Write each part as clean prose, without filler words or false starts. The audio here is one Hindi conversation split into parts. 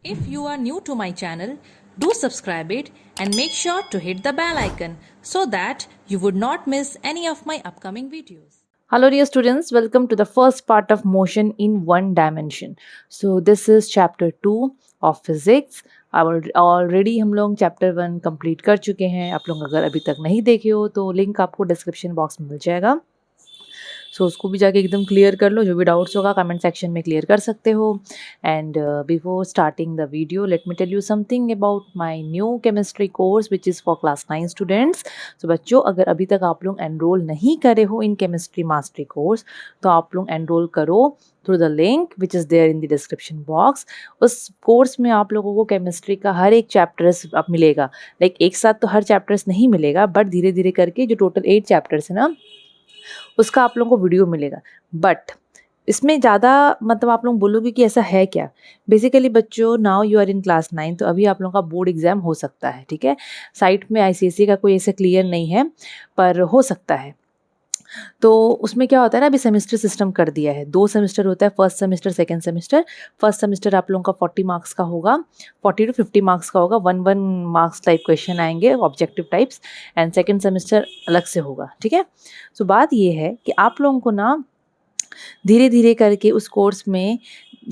If you are new to my channel, do subscribe it and make sure to hit the bell icon so that you would not miss any of my upcoming videos. Hello dear students, welcome to the first part of motion in one dimension. So this is chapter 2 of physics. Already हम लोग चैप्टर 1 कंप्लीट कर चुके हैं. आप लोग अगर अभी तक नहीं देखे हो तो लिंक आपको डिस्क्रिप्शन बॉक्स में मिल जाएगा. सो उसको भी जाके एकदम क्लियर कर लो. जो भी डाउट्स होगा कमेंट सेक्शन में क्लियर कर सकते हो. And before starting the video let me tell you something about my new chemistry course which is for class 9 students. So बच्चों, अगर अभी तक आप लोग एनरोल नहीं करे हो इन केमिस्ट्री मास्टरी कोर्स तो आप लोग एनरोल करो through the link which is there in the description box. उस कोर्स में आप लोगों को केमिस्ट्री का हर एक चैप्टर्स अब मिलेगा. लाइक एक साथ तो हर चैप्टर्स नहीं मिलेगा, बट धीरे धीरे करके जो टोटल 8 चैप्टर्स है ना उसका आप लोगों को वीडियो मिलेगा. बट इसमें ज़्यादा मतलब आप लोग बोलोगे कि ऐसा है क्या. बेसिकली बच्चों, now you are in class 9 तो अभी आप लोगों का बोर्ड एग्ज़ाम हो सकता है. ठीक है, साइट में आईसीएसई का कोई ऐसा क्लियर नहीं है पर हो सकता है. तो उसमें क्या होता है ना, अभी सेमेस्टर सिस्टम कर दिया है. 2 सेमेस्टर होता है, first semester second semester. First semester आप लोगों का 40 मार्क्स का होगा, 40 to 50 मार्क्स का होगा. 1 मार्क्स टाइप क्वेश्चन आएंगे, objective types. And second semester अलग से होगा. ठीक है. सो बात ये है कि आप लोगों को ना धीरे धीरे करके उस कोर्स में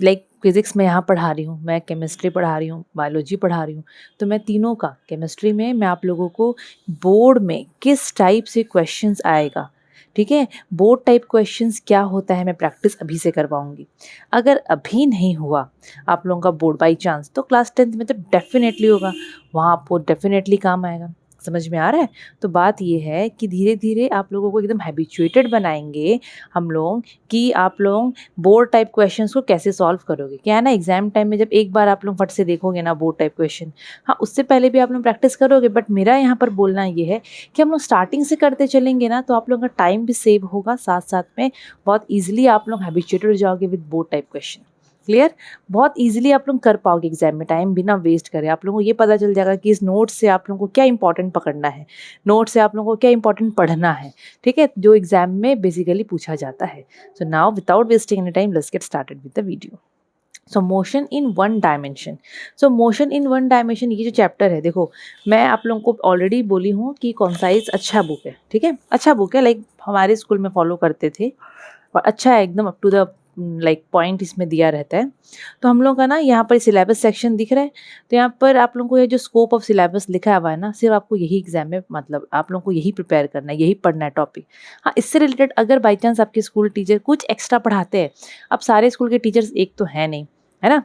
लाइक फिज़िक्स में यहाँ पढ़ा रही हूँ, मैं केमिस्ट्री पढ़ा रही हूँ, बायोलॉजी पढ़ा रही हूँ. तो मैं तीनों का केमिस्ट्री में मैं आप लोगों को बोर्ड में किस टाइप से क्वेश्चंस आएगा, ठीक है, बोर्ड टाइप क्वेश्चंस क्या होता है, मैं प्रैक्टिस अभी से करवाऊंगी. अगर अभी नहीं हुआ आप लोगों का बोर्ड बाई चांस तो क्लास 10th में तो डेफिनेटली होगा. वहाँ आपको डेफिनेटली काम आएगा. समझ में आ रहा है. तो बात ये है कि धीरे धीरे आप लोगों को एकदम हैबिचुएटेड बनाएंगे हम लोग कि आप लोग बोर्ड टाइप क्वेश्चंस को कैसे सॉल्व करोगे. क्या है ना, एग्जाम टाइम में जब एक बार आप लोग फट से देखोगे ना बोर्ड टाइप क्वेश्चन, हाँ उससे पहले भी आप लोग प्रैक्टिस करोगे. बट मेरा यहाँ पर बोलना ये है कि हम लोग स्टार्टिंग से करते चलेंगे ना तो आप लोगों का टाइम भी सेव होगा, साथ साथ में बहुत ईजिली आप लोग हैबिचुएटेड हो जाओगे with board type question. Clear. बहुत इजीली आप लोग कर पाओगे एग्जाम में, टाइम बिना वेस्ट करे. आप लोगों को ये पता चल जाएगा कि इस नोट से आप लोगों को क्या इंपॉर्टेंट पकड़ना है, नोट से आप लोगों को क्या इंपॉर्टेंट पढ़ना है. ठीक है, जो एग्जाम में बेसिकली पूछा जाता है. So now without wasting any time let's get started with the video. So motion in one dimension. So motion in one dimension ये जो चैप्टर है, देखो मैं आप लोगों को ऑलरेडी बोली हूँ कि कॉन्साइज अच्छा बुक है. ठीक है, अच्छा बुक है, लाइक हमारे स्कूल में फॉलो करते थे और अच्छा है एकदम up to the like point इसमें दिया रहता है. तो हम लोग का ना यहाँ पर सिलेबस सेक्शन दिख रहा है. तो यहाँ पर आप लोगों को ये जो स्कोप ऑफ सिलेबस लिखा हुआ है ना, सिर्फ आपको यही एग्जाम में मतलब आप लोगों को यही प्रिपेयर करना है, यही पढ़ना है टॉपिक. हाँ, इससे रिलेटेड अगर बाई चांस आपके स्कूल टीचर कुछ एक्स्ट्रा पढ़ाते हैं, अब सारे स्कूल के टीचर्स एक तो है नहीं, है ना,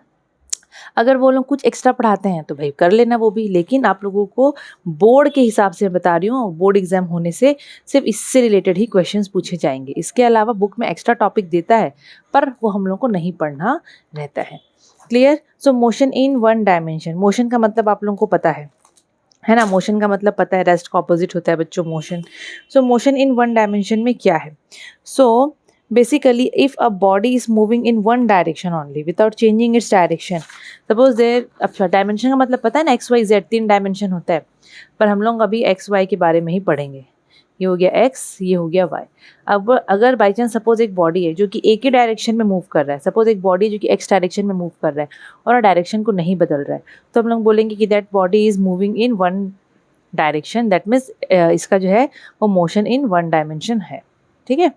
अगर वो लोग कुछ एक्स्ट्रा पढ़ाते हैं तो भाई कर लेना वो भी. लेकिन आप लोगों को बोर्ड के हिसाब से बता रही हूँ, बोर्ड एग्जाम होने से सिर्फ इससे रिलेटेड ही क्वेश्चंस पूछे जाएंगे. इसके अलावा बुक में एक्स्ट्रा टॉपिक देता है पर वो हम लोग को नहीं पढ़ना रहता है. Clear. So motion in one dimension. Motion का मतलब आप लोगों को पता है ना, मोशन का मतलब पता है, रेस्ट का ऑपोजिट होता है बच्चों motion. So motion in one dimension में क्या है. सो basically if a body is moving in one direction only without changing its direction, suppose there, अच्छा डायमेंशन का मतलब पता है ना, एक्स वाई जेड 3 डायमेंशन होता है, पर हम लोग अभी एक्स वाई के बारे में ही पढ़ेंगे. ये हो गया एक्स, ये हो गया वाई. अब अगर बाई चांस सपोज एक बॉडी है जो कि एक ही डायरेक्शन में मूव कर रहा है, सपोज एक बॉडी जो कि एक्स डायरेक्शन में मूव कर रहा है और डायरेक्शन को नहीं बदल रहा है, तो हम लोग बोलेंगे कि that body is moving in one direction. That means इसका जो है वो मोशन इन वन डायमेंशन है. ठीक है,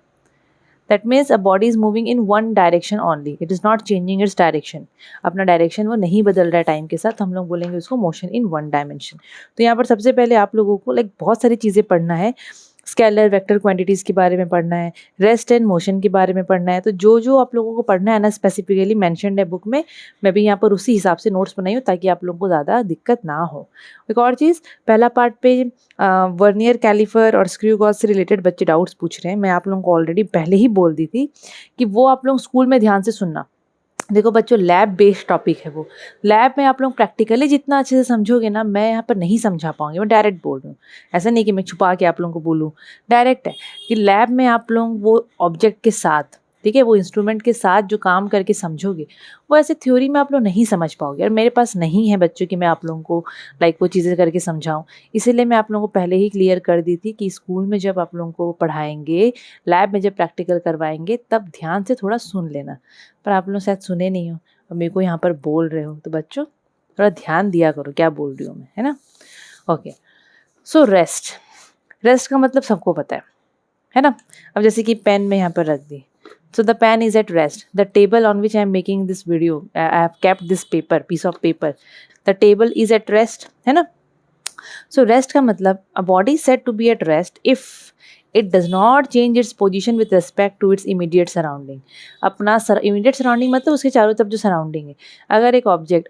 that means a body is moving in one direction only, it is not changing its direction. अपना डायरेक्शन वो नहीं बदल रहा है टाइम के साथ, हम लोग बोलेंगे उसको मोशन इन वन डायमेंशन. तो यहाँ पर सबसे पहले आप लोगों को लाइक बहुत सारी चीज़ें पढ़ना है. स्केलर वेक्टर क्वांटिटीज़ के बारे में पढ़ना है, रेस्ट एंड मोशन के बारे में पढ़ना है. तो जो जो आप लोगों को पढ़ना है ना स्पेसिफिकली मैंशनड है बुक में, मैं भी यहाँ पर उसी हिसाब से नोट्स बनाई हूँ ताकि आप लोगों को ज़्यादा दिक्कत ना हो. एक और चीज़, पहला पार्ट पे वर्नियर कैलिफर और स्क्रू गॉज से रिलेटेड बच्चे डाउट्स पूछ रहे हैं. मैं आप लोगों को ऑलरेडी पहले ही बोल दी थी कि वो आप लोग स्कूल में ध्यान से सुनना. देखो बच्चों, लैब बेस्ड टॉपिक है वो. लैब में आप लोग प्रैक्टिकली जितना अच्छे से समझोगे ना, मैं यहाँ पर नहीं समझा पाऊंगी. मैं डायरेक्ट बोल रही हूँ, ऐसा नहीं कि मैं छुपा के आप लोगों को बोलूँ. डायरेक्ट है कि लैब में आप लोग वो ऑब्जेक्ट के साथ, ठीक है, वो इंस्ट्रूमेंट के साथ जो काम करके समझोगे, वो ऐसे थ्योरी में आप लोग नहीं समझ पाओगे. और मेरे पास नहीं है बच्चों कि मैं आप लोगों को लाइक वो चीज़ें करके समझाऊँ. इसीलिए मैं आप लोगों को पहले ही क्लियर कर दी थी कि स्कूल में जब आप लोगों को पढ़ाएंगे, लैब में जब प्रैक्टिकल करवाएंगे, तब ध्यान से थोड़ा सुन लेना. पर आप लोग शायद सुने नहीं हो और मेरे को यहाँ पर बोल रहे हो. तो बच्चों थोड़ा ध्यान दिया करो क्या बोल रही हूँ मैं, है ना। ओके, सो रेस्ट का मतलब सबको पता है ना। अब जैसे कि पेन में यहाँ पर रख दी, so the pen is at rest. The table on which I am making this video, I have kept this piece of paper. The table is at rest, है ना। So rest का मतलब a body is said to be at rest if it does not change its position with respect to its immediate surrounding. अपना immediate surrounding मतलब उसके चारों तरफ जो surrounding है। अगर एक object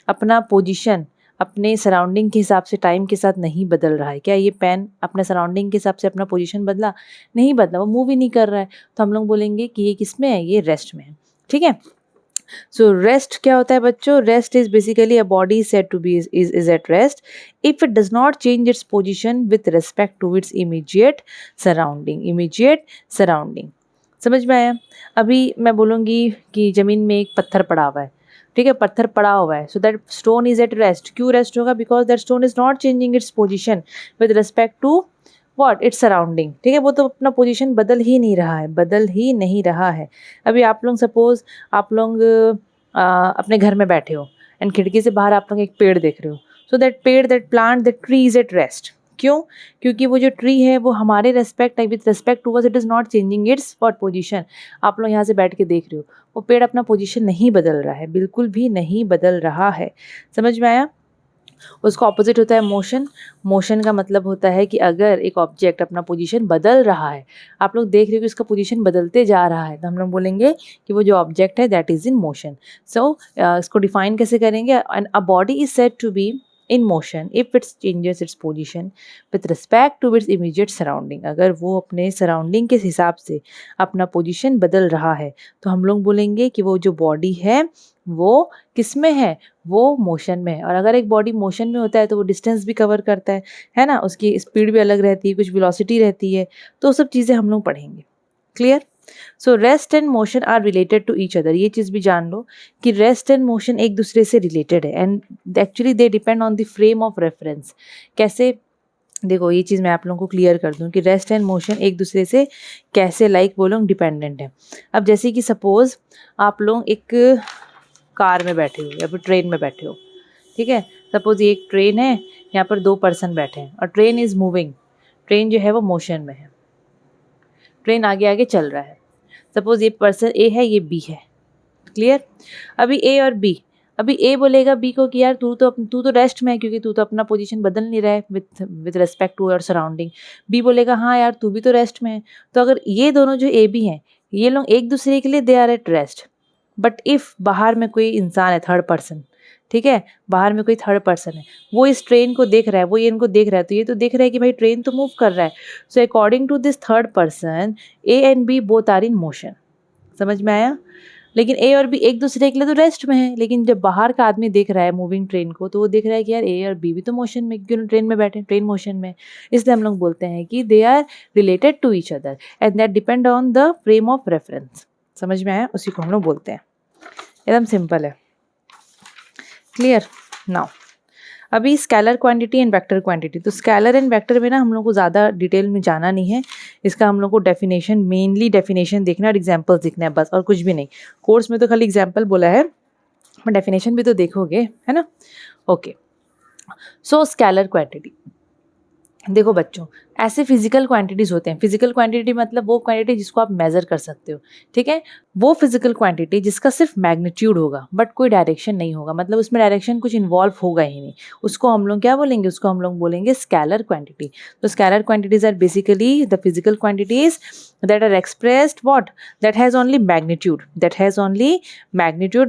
अपना position अपने सराउंडिंग के हिसाब से टाइम के साथ नहीं बदल रहा है, क्या ये पेन अपने सराउंडिंग के हिसाब से अपना पोजीशन बदला? नहीं बदला, वो मूव ही नहीं कर रहा है, तो हम लोग बोलेंगे कि ये किस में है, ये रेस्ट में है। ठीक है, सो रेस्ट क्या होता है बच्चों? Rest is basically a body said to be is at rest if it does not change its position with respect to its immediate surrounding. समझ में आया? अभी मैं बोलूँगी कि ज़मीन में एक पत्थर पड़ा हुआ है, ठीक है, पत्थर पड़ा हुआ है, so that stone is at rest. क्यों रेस्ट होगा? Because that stone is not changing its position with respect to what its surrounding. ठीक है, वो तो अपना पोजीशन बदल ही नहीं रहा है। अभी आप लोग सपोज आप लोग अपने घर में बैठे हो एंड खिड़की से बाहर आप लोग एक पेड़ देख रहे हो, सो दैट पेड़, that plant, that tree is at rest. क्यों? क्योंकि वो जो ट्री है वो हमारे respect with respect to us it is not changing its what position. आप लोग यहाँ से बैठ के देख रहे हो, वो पेड़ अपना पोजीशन नहीं बदल रहा है, बिल्कुल भी नहीं बदल रहा है। समझ में आया? उसका ऑपोजिट होता है मोशन। मोशन का मतलब होता है कि अगर एक ऑब्जेक्ट अपना पोजीशन बदल रहा है, आप लोग देख रहे हो कि उसका पोजीशन बदलते जा रहा है, तो हम लोग बोलेंगे कि वो जो ऑब्जेक्ट है that is in motion. So इसको डिफाइन कैसे करेंगे? And a body is said to be in motion if its changes its position with respect to its immediate surrounding. अगर वो अपने सराउंडिंग के हिसाब से अपना पोजीशन बदल रहा है, तो हम लोग बोलेंगे कि वो जो बॉडी है वो किस में है? वो मोशन में है। और अगर एक बॉडी मोशन में होता है तो वो डिस्टेंस भी कवर करता है ना, उसकी स्पीड भी अलग रहती है, कुछ वेलोसिटी रहती है, तो सब चीज़ें हम लोग पढ़ेंगे। Clear? So rest and motion are related to each other. ये चीज़ भी जान लो कि रेस्ट एंड मोशन एक दूसरे से रिलेटेड है and actually they depend on the frame of reference. कैसे? देखो, ये चीज़ मैं आप लोगों को क्लियर कर दूं कि रेस्ट एंड मोशन एक दूसरे से कैसे वो लोग डिपेंडेंट है। अब जैसे कि सपोज आप लोग एक कार में बैठे हो या फिर ट्रेन में बैठे हो, ठीक है, सपोज ये एक ट्रेन है, यहाँ पर 2 पर्सन बैठे हैं और ट्रेन इज़ मूविंग। ट्रेन जो है वो मोशन में है, ट्रेन आगे आगे चल रहा है। सपोज ये पर्सन ए है, ये बी है। क्लियर? अभी ए और बी, अभी ए बोलेगा बी को कि यार तू तो रेस्ट में है, क्योंकि तू तो अपना पोजीशन बदल नहीं रहा है with respect to your surrounding. B बोलेगा हाँ यार तू भी तो रेस्ट में है। तो अगर ये दोनों जो ए बी हैं, ये लोग एक दूसरे के लिए they are at rest. But if बाहर में कोई इंसान है, थर्ड पर्सन, ठीक है, बाहर में कोई थर्ड पर्सन है, वो इस ट्रेन को देख रहा है, वो ये इनको देख रहा है, तो ये तो देख रहा है कि भाई ट्रेन तो मूव कर रहा है। So according to this third person, A and B both are in motion. समझ में आया? लेकिन ए और बी एक दूसरे के लिए तो रेस्ट में है, लेकिन जब बाहर का आदमी देख रहा है मूविंग ट्रेन को, तो वो देख रहा है कि यार ए और बी भी तो मोशन में, क्योंकि ट्रेन में बैठे, ट्रेन मोशन में। इसलिए हम लोग बोलते हैं कि they are related to each other and that depend on the frame of reference. समझ में आया? उसी को हम लोग बोलते हैं। एकदम सिंपल है। क्लियर? नाउ अभी scalar quantity and vector quantity. तो स्केलर एंड वेक्टर में ना हम लोग को ज़्यादा डिटेल में जाना नहीं है, इसका हम लोग को डेफिनेशन, मेनली डेफिनेशन देखना और एग्जांपल्स देखना है बस, और कुछ भी नहीं। कोर्स में तो खाली एग्जांपल बोला है, पर डेफिनेशन भी तो देखोगे, है ना। Okay, so scalar quantity. देखो बच्चों, ऐसे फिजिकल क्वांटिटीज़ होते हैं। फिजिकल क्वांटिटी मतलब वो क्वांटिटी जिसको आप मेज़र कर सकते हो, ठीक है। वो फिजिकल क्वांटिटी जिसका सिर्फ मैग्नीट्यूड होगा बट कोई डायरेक्शन नहीं होगा, मतलब उसमें डायरेक्शन कुछ इन्वॉल्व होगा ही नहीं, उसको हम लोग क्या बोलेंगे? उसको हम लोग बोलेंगे स्केलर क्वांटिटी। तो scalar quantities are basically the physical quantities that are expressed what that has only magnitude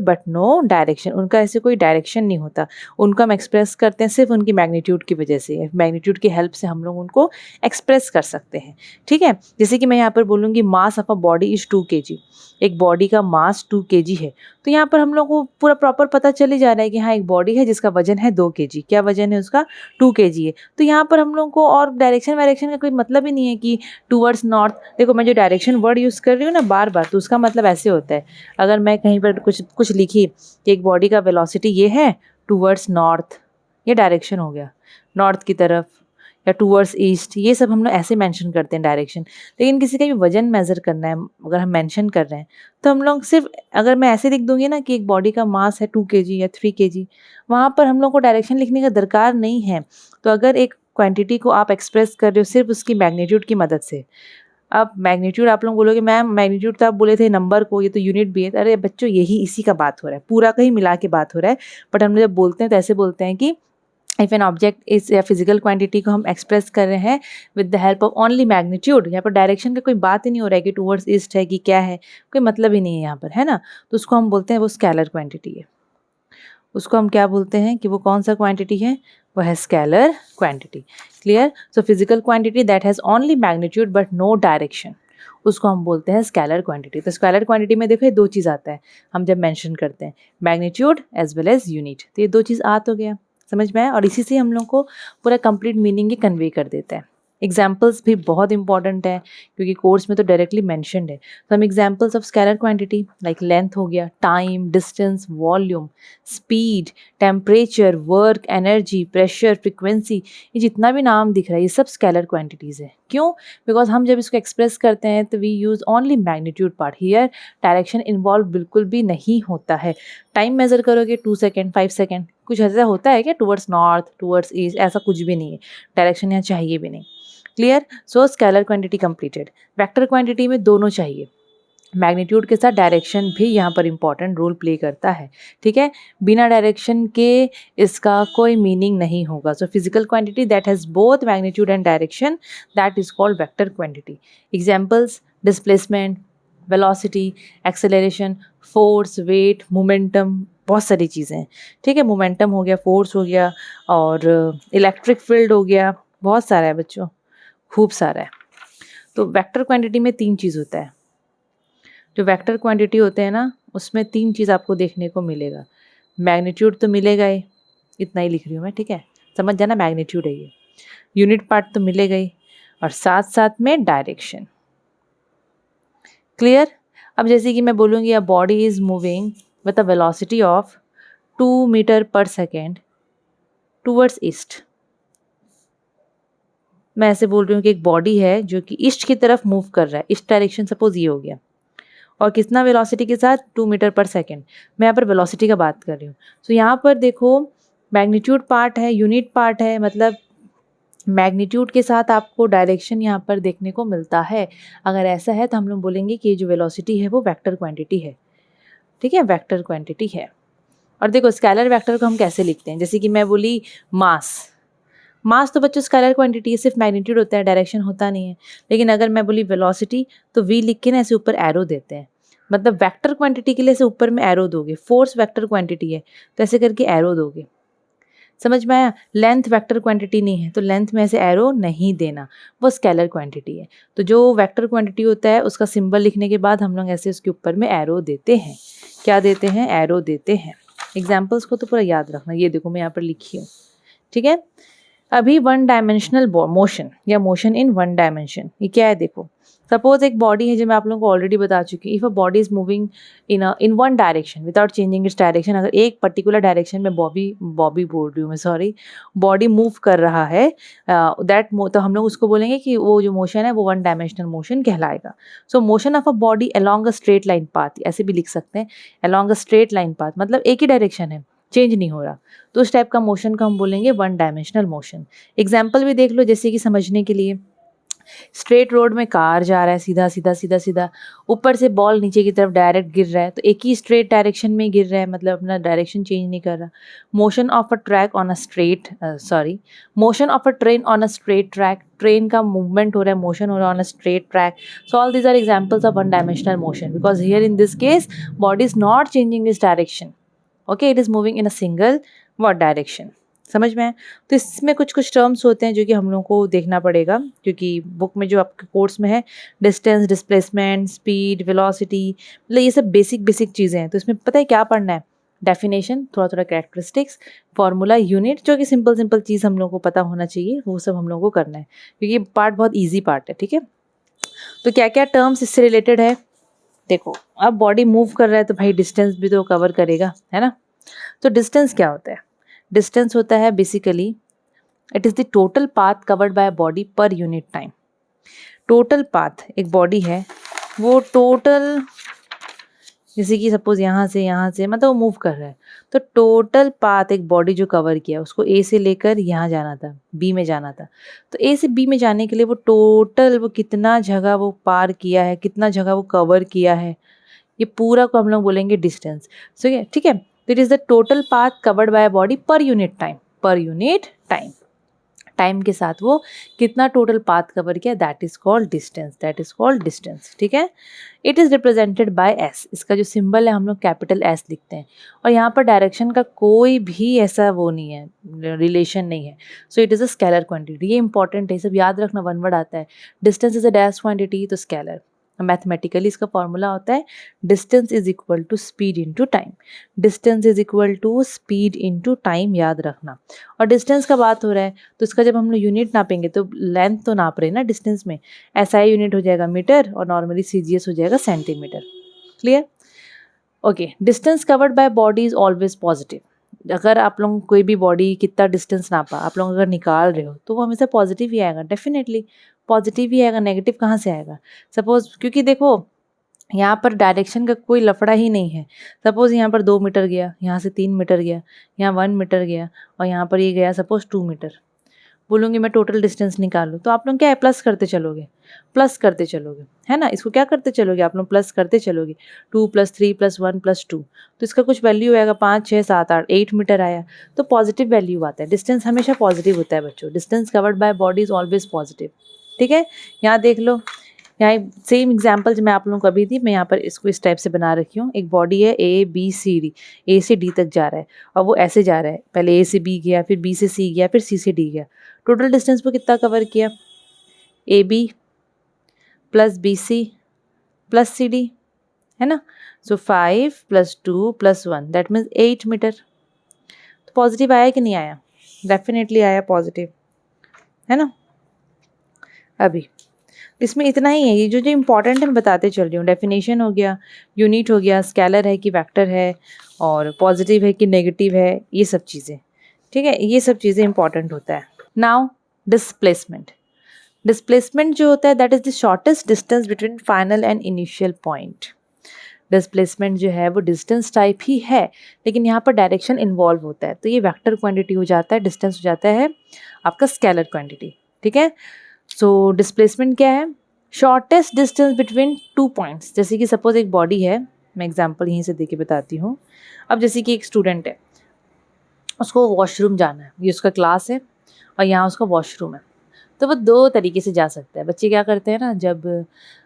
but no direction। उनका ऐसे कोई डायरेक्शन नहीं होता, उनको हम एक्सप्रेस करते हैं सिर्फ उनकी मैग्नीट्यूड की वजह से। मैग्नीट्यूड की हेल्प से हम लोग उनको एक्सप्रेस कर सकते हैं, ठीक है। जैसे कि मैं यहाँ पर बोलूँगी mass of a body is 2 kg, एक बॉडी का मास 2 kg है, तो यहाँ पर हम लोग को पूरा प्रॉपर पता चल ही जा रहा है कि हाँ एक बॉडी है जिसका वजन है 2 kg। क्या वजन है उसका? 2 kg है। तो यहाँ पर हम लोग को और डायरेक्शन वायरेक्शन का कोई मतलब ही नहीं है कि टूवर्ड्स नॉर्थ। देखो मैं जो डायरेक्शन वर्ड यूज़ कर रही हूँ ना बार बार, तो उसका मतलब ऐसे होता है, अगर मैं कहीं पर कुछ लिखी कि एक बॉडी का वेलोसिटी ये है टूवर्ड्स नॉर्थ, ये डायरेक्शन हो गया, नॉर्थ की तरफ, या टूवर्ड्स ईस्ट, ये सब हम लोग ऐसे मेंशन करते हैं डायरेक्शन। लेकिन किसी का भी वजन मेज़र करना है, अगर हम मेंशन कर रहे हैं, तो हम लोग सिर्फ, अगर मैं ऐसे लिख दूंगी ना कि एक बॉडी का मास है 2 kg या 3 kg, वहाँ पर हम लोग को डायरेक्शन लिखने का दरकार नहीं है। तो अगर एक क्वांटिटी को आप एक्सप्रेस कर रहे हो सिर्फ उसकी मैग्नीट्यूड की मदद से, अब मैग्नीट्यूड आप लोग बोलोगे मैम मैग्नीट्यूड तो आप बोले थे नंबर को, ये तो यूनिट भी है। अरे बच्चों, यही इसी का बात हो रहा है, पूरा का ही मिला के बात हो रहा है। बट हम जब बोलते हैं तो ऐसे बोलते हैं कि इफ एन ऑब्जेक्ट इज या फिजिकल क्वांटिटी को हम एक्सप्रेस कर रहे हैं with the help of only magnitude, यहाँ पर डायरेक्शन का कोई बात ही नहीं हो रहा है कि टूवर्ड्स ईस्ट है कि क्या है, कोई मतलब ही नहीं है यहाँ पर, है ना। तो उसको हम बोलते हैं वो स्केलर क्वांटिटी है। उसको हम क्या बोलते हैं कि वो कौन सा क्वांटिटी है, वो है scalar quantity. Clear. So physical quantity that has only magnitude but no direction, उसको हम बोलते हैं स्केलर क्वांटिटी। तो स्केलर क्वांटिटी में देखो ये दो चीज़ आता है हम जब मेंशन करते हैं, magnitude as well as unit. तो ये दो चीज़ आ तो गया, समझ में आया, और इसी से हम लोग को पूरा कंप्लीट मीनिंग ही कन्वे कर देता है। एग्जाम्पल्स भी बहुत इंपॉर्टेंट है क्योंकि कोर्स में तो डायरेक्टली मेंशनड है। तो हम examples of scalar quantity like length हो गया, time, distance, volume, speed, temperature, work, energy, pressure, frequency, ये जितना भी नाम दिख रहा है ये सब स्केलर क्वांटिटीज़ है। क्यों? बिकॉज हम जब इसको एक्सप्रेस करते हैं तो we use only magnitude part, here direction involve बिल्कुल भी नहीं होता है। टाइम मेजर करोगे 2 सेकेंड 5 सेकेंड, कुछ ऐसा होता है क्या टूवर्ड्स नॉर्थ टूवर्ड्स ईस्ट, ऐसा कुछ भी नहीं है, डायरेक्शन यहाँ चाहिए भी नहीं। Clear. So scalar quantity completed. Vector quantity में दोनों चाहिए, मैग्नीट्यूड के साथ डायरेक्शन भी यहाँ पर इंपॉर्टेंट रोल प्ले करता है। ठीक है, बिना डायरेक्शन के इसका कोई मीनिंग नहीं होगा। So physical quantity that has both magnitude and direction that is called vector quantity. Examples displacement, velocity, acceleration, force, weight, momentum, बहुत सारी चीज़ें हैं। ठीक है, मोमेंटम हो गया, फोर्स हो गया, और इलेक्ट्रिक फील्ड हो गया, बहुत सारा है बच्चों, खूब सारा है। तो वेक्टर क्वांटिटी में 3 चीज़ होता है। जो वेक्टर क्वांटिटी होते हैं ना उसमें 3 चीज़ आपको देखने को मिलेगा। मैग्नीट्यूड तो मिलेगा ही, इतना ही लिख रही हूँ मैं, ठीक है, समझ जाना मैग्नीट्यूड है ये। यूनिट पार्ट तो मिलेगा ही, और साथ साथ में डायरेक्शन। क्लियर। अब जैसे कि मैं बोलूँगी a body is moving with a velocity of 2 metre per second towards east. मैं ऐसे बोल रही हूँ कि एक बॉडी है जो कि ईस्ट की तरफ मूव कर रहा है, ईस्ट डायरेक्शन सपोज ये हो गया, और कितना वेलोसिटी के साथ 2 मीटर पर सेकेंड। मैं यहाँ पर वेलोसिटी का बात कर रही हूँ। सो यहाँ पर देखो मैग्नीट्यूड पार्ट है, यूनिट पार्ट है, मतलब मैग्नीट्यूड के साथ आपको डायरेक्शन यहाँ पर देखने को मिलता है। अगर ऐसा है तो हम लोग बोलेंगे कि ये जो वेलोसिटी है वो वेक्टर क्वांटिटी है। ठीक है, वेक्टर क्वांटिटी है। और देखो स्केलर वेक्टर को हम कैसे लिखते हैं, जैसे कि मैं बोली मास, मास तो बच्चों स्केलर क्वांटिटी है, सिर्फ मैग्नीट्यूड होता है, डायरेक्शन होता नहीं है। लेकिन अगर मैं बोली वेलोसिटी तो वी लिख के ना ऐसे ऊपर एरो देते हैं, मतलब वेक्टर क्वांटिटी के लिए ऐसे ऊपर में एरो दोगे। फोर्स वेक्टर क्वांटिटी है तो ऐसे करके एरो दोगे, समझ में आया। लेंथ वेक्टर क्वांटिटी नहीं है तो लेंथ में ऐसे एरो नहीं देना, वो स्केलर क्वांटिटी है। तो जो वेक्टर क्वांटिटी होता है उसका सिंबल लिखने के बाद हम लोग ऐसे उसके ऊपर में एरो देते हैं। क्या देते हैं? एरो देते हैं। एग्जाम्पल्स को तो पूरा याद रखना, ये देखो मैं यहाँ पर लिखी हूँ। ठीक है, अभी 1 डायमेंशनल मोशन या मोशन इन 1 डायमेंशन, ये क्या है देखो। सपोज एक बॉडी है जो मैं आप लोगों को ऑलरेडी बता चुकी हूँ। If a body is moving in 1 direction without changing its direction, अगर एक पर्टिकुलर डायरेक्शन में बॉडी बोल रही हूँ मैं, सॉरी, बॉडी मूव कर रहा है दैट तो हम लोग उसको बोलेंगे कि वो जो मोशन है वो 1 डायमेंशनल मोशन कहलाएगा। सो motion of a body along a straight line path, ऐसे भी लिख सकते हैं, along a straight line path, मतलब एक ही डायरेक्शन है, चेंज नहीं हो रहा, तो उस टाइप का मोशन को हम बोलेंगे 1 डायमेंशनल मोशन। एग्जाम्पल भी देख लो, जैसे कि समझने के लिए, स्ट्रेट रोड में कार जा रहा है सीधा सीधा सीधा सीधा, ऊपर से बॉल नीचे की तरफ डायरेक्ट गिर रहा है, तो एक ही स्ट्रेट डायरेक्शन में गिर रहा है, मतलब अपना डायरेक्शन चेंज नहीं कर रहा। Motion of a track on a straight motion of a train on a straight track, train का मूवमेंट हो रहा है, मोशन हो रहा है on a straight track. So all these are examples of 1 dimensional motion because here in this case body is not changing its direction, okay, it is moving in a single word direction. समझ में आए? तो इसमें कुछ कुछ टर्म्स होते हैं जो कि हम लोगों को देखना पड़ेगा, क्योंकि बुक में जो आपके कोर्स में है डिस्टेंस, डिस्प्लेसमेंट, स्पीड, वेलोसिटी, मतलब ये सब बेसिक बेसिक चीज़ें हैं। तो इसमें पता है क्या पढ़ना है? डेफिनेशन, थोड़ा थोड़ा कैरेक्टरिस्टिक्स, फॉर्मूला, यूनिट, जो कि सिंपल सिंपल चीज़ हम लोगों को पता होना चाहिए, वो सब हम लोगों को करना है, क्योंकि ये पार्ट बहुत ईजी पार्ट है। ठीक है, तो क्या क्या टर्म्स इससे रिलेटेड है देखो। अब बॉडी मूव कर रहा है तो भाई डिस्टेंस भी तो कवर करेगा, है ना। तो डिस्टेंस क्या होता है? डिस्टेंस होता है basically it is the total path covered by body per unit time. Total path, एक बॉडी है वो टोटल, जैसे कि सपोज यहाँ से मतलब वो मूव कर रहा है, तो टोटल पाथ एक बॉडी जो कवर किया उसको ए से लेकर यहाँ जाना था, बी में जाना था, तो ए से बी में जाने के लिए वो टोटल वो कितना जगह वो पार किया है, कितना जगह वो कवर किया है, ये पूरा को हम लोग बोलेंगे डिस्टेंस। सो ये ठीक है, it is the total path covered by body per unit time, पर यूनिट टाइम, टाइम के साथ वो कितना टोटल पाथ कवर किया, that is called distance, that is called distance. ठीक है, it is represented by S, इसका जो सिंबल है हम लोग कैपिटल एस लिखते हैं, और यहाँ पर डायरेक्शन का कोई भी ऐसा वो नहीं है, रिलेशन नहीं है। So it is a scalar quantity, ये इंपॉर्टेंट है, सब याद रखना, वन वर्ड आता है, distance is a dash quantity, तो स्केलर। मैथमेटिकली इसका फॉर्मूला होता है distance is equal to speed into time, distance is equal to speed into time, याद रखना। और डिस्टेंस का बात हो रहा है तो इसका जब हम लोग यूनिट नापेंगे तो लेंथ तो नाप रहे हैं ना डिस्टेंस में, एसआई यूनिट हो जाएगा मीटर और नॉर्मली सीजीएस हो जाएगा centimetre. Clear? Okay, distance covered by body is always positive. अगर आप लोग कोई भी बॉडी कितना डिस्टेंस नापा आप लोग अगर निकाल रहे हो तो वो हमेशा पॉजिटिव ही आएगा, डेफिनेटली पॉजिटिव ही आएगा, नेगेटिव कहाँ से आएगा। सपोज, क्योंकि देखो यहाँ पर डायरेक्शन का कोई लफड़ा ही नहीं है। सपोज यहाँ पर 2 मीटर गया, यहाँ से 3 मीटर गया, यहाँ 1 मीटर गया, और यहाँ पर ये गया सपोज 2 मीटर। बोलूँगी मैं टोटल डिस्टेंस निकालो, तो आप लोग क्या है, प्लस करते चलोगे, प्लस करते चलोगे, है ना, इसको क्या करते चलोगे आप लोग, प्लस करते चलोगे, 2 + 3 + 1 + 2, तो इसका कुछ वैल्यू आएगा, 5 6 7 8 8 मीटर आया, तो पॉजिटिव वैल्यू आता है। डिस्टेंस हमेशा पॉजिटिव होता है बच्चों, distance covered by body is always positive. ठीक है, यहाँ देख लो, यहाँ सेम एग्जाम्पल जो मैं आप लोगों को अभी दी, मैं यहाँ पर इसको इस टाइप से बना रखी हूँ। एक बॉडी है ए बी सी डी, ए से डी तक जा रहा है और वो ऐसे जा रहा है, पहले ए से बी गया, फिर बी से सी गया, फिर सी से डी गया। टोटल डिस्टेंस वो कितना कवर किया, A B plus B C plus C D, है ना। So 5 + 2 + 1 that means 8 metre. तो पॉजिटिव आया कि नहीं आया, डेफिनेटली आया पॉजिटिव, है ना। अभी इसमें इतना ही है, ये जो जो इंपॉर्टेंट है मैं बताते चल रही हूँ। डेफिनेशन हो गया, यूनिट हो गया, स्केलर है कि वेक्टर है, और पॉजिटिव है कि नेगेटिव है, ये सब चीज़ें। ठीक है, ये सब चीज़ें इंपॉर्टेंट होता है। नाउ डिस्प्लेसमेंट, डिस्प्लेसमेंट जो होता है that is the shortest distance between final and initial point. Displacement जो है वो डिस्टेंस टाइप ही है, लेकिन यहाँ पर डायरेक्शन इन्वॉल्व होता है, तो ये वेक्टर क्वांटिटी हो जाता है, डिस्टेंस हो जाता है आपका स्केलर क्वांटिटी। ठीक है, सो डिस्प्लेसमेंट क्या है, शॉर्टेस्ट डिस्टेंस बिटवीन 2 पॉइंट्स। जैसे कि सपोज एक बॉडी है, मैं एग्जांपल यहीं से दे के बताती हूँ। अब जैसे कि एक स्टूडेंट है, उसको वॉशरूम जाना है, ये उसका क्लास है और यहाँ उसका वॉशरूम है, तो वो 2 तरीके से जा सकता है। बच्चे क्या करते हैं ना, जब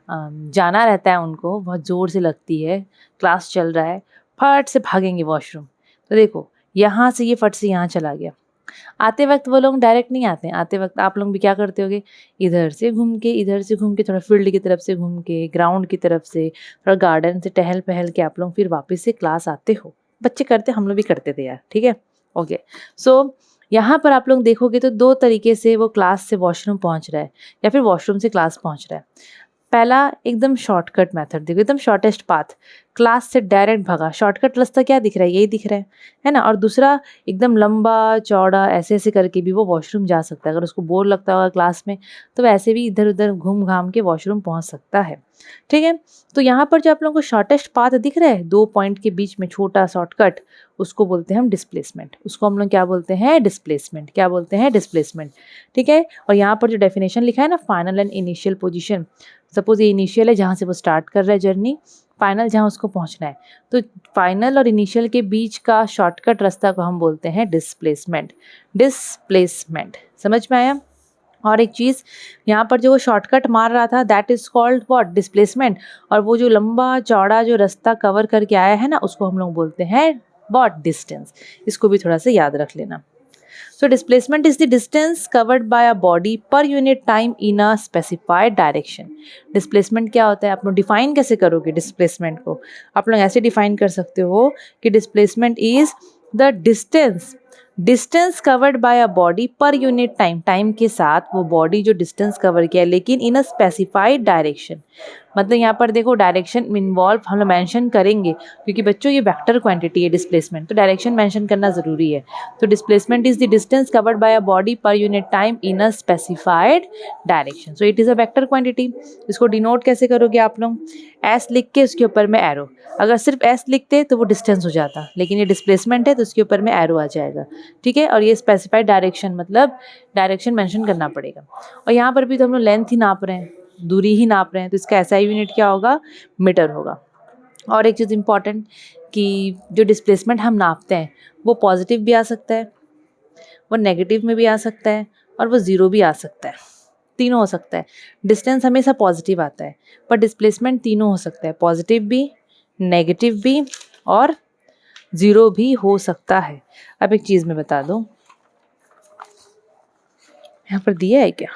जाना रहता है उनको, बहुत ज़ोर से लगती है, क्लास चल रहा है, फट से भागेंगे वॉशरूम। तो देखो यहाँ से ये फट से यहाँ चला गया, आते वक्त वो लोग डायरेक्ट नहीं आते हैं, आते वक्त आप लोग भी क्या करते होगे, इधर से घूम के, इधर से घूम के, थोड़ा फील्ड की तरफ से घूम के, ग्राउंड की तरफ से, थोड़ा गार्डन से टहल पहल के आप लोग फिर वापस से क्लास आते हो। बच्चे करते, हम लोग भी करते थे यार। ठीक है, ओके। सो यहाँ पर आप लोग देखोगे तो 2 तरीके से वो क्लास से वॉशरूम पहुँच रहा है या फिर वॉशरूम से क्लास पहुँच रहा है। पहला एकदम शॉर्टकट मेथड देखो, एकदम शॉर्टेस्ट पाथ, क्लास से डायरेक्ट भागा, शॉर्टकट रास्ता क्या दिख रहा है, यही दिख रहा है ना। और दूसरा एकदम लंबा चौड़ा ऐसे ऐसे करके भी वो वॉशरूम जा सकता है, अगर उसको बोर लगता होगा क्लास में तो वैसे भी इधर उधर घूम घाम के वॉशरूम पहुंच सकता है। ठीक है, तो यहाँ पर जो आप लोगों को शॉर्टेस्ट पाथ दिख रहा है 2 पॉइंट के बीच में छोटा शॉर्टकट, उसको बोलते हैं हम डिस्प्लेसमेंट, उसको हम लोग क्या बोलते हैं, डिस्प्लेसमेंट, क्या बोलते हैं, डिस्प्लेसमेंट। ठीक है, और यहाँ पर जो डेफिनेशन लिखा है ना, final and initial position, suppose ये इनिशियल है जहाँ से वो स्टार्ट कर रहा है जर्नी, फाइनल जहाँ उसको पहुँचना है, तो फाइनल और इनिशियल के बीच का शॉर्टकट रास्ता को हम बोलते हैं डिस्प्लेसमेंट, डिस्प्लेसमेंट। समझ में आया। और एक चीज़, यहाँ पर जो वो शॉर्टकट मार रहा था that is called what, displacement, और वो जो लंबा चौड़ा जो रास्ता कवर करके आया है ना, उसको हम लोग बोलते हैं व्हाट, डिस्टेंस। इसको भी थोड़ा सा याद रख लेना। So displacement is the distance covered by a body per unit time in a specified direction. Displacement क्या होता है, आप लोग डिफाइन कैसे करोगे डिस्प्लेसमेंट को, आप लोग ऐसे डिफाइन कर सकते हो कि displacement is the distance covered bye a body per unit time, time के साथ वो बॉडी जो डिस्टेंस कवर किया लेकिन इन अ स्पेसिफाइड डायरेक्शन, मतलब यहाँ पर देखो डायरेक्शन इन्वॉल्व हम लोग मैंशन करेंगे, क्योंकि बच्चों ये वेक्टर क्वांटिटी है डिस्प्लेसमेंट, तो डायरेक्शन मैंशन करना ज़रूरी है। तो displacement is the distance covered bye a body per unit time in a specified direction. So it is a vector quantity. इसको डिनोट कैसे करोगे आप लोग? एस लिख के उसके ऊपर में एरो। अगर सिर्फ एस लिखते तो वो डिस्टेंस हो जाता, लेकिन ये डिस्प्लेसमेंट है तो उसके ऊपर में एरो आ जाएगा, ठीक है। और ये स्पेसिफाइड डायरेक्शन मतलब डायरेक्शन मेंशन करना पड़ेगा। और यहाँ पर भी तो हम लोग लेंथ ही नाप रहे हैं, दूरी ही नाप रहे हैं, तो इसका एसआई यूनिट क्या होगा? मीटर होगा। और एक चीज़ इंपॉर्टेंट कि जो डिस्प्लेसमेंट हम नापते हैं वो पॉजिटिव भी आ सकता है, वो नेगेटिव में भी आ सकता है, और वो ज़ीरो भी आ सकता है, तीनों हो सकता है। डिस्टेंस हमेशा पॉजिटिव आता है, पर डिस्प्लेसमेंट तीनों हो सकता है, पॉजिटिव भी, नेगेटिव भी और ज़ीरो भी हो सकता है। अब एक चीज़ मैं बता दूँ, यहाँ पर दिया है क्या?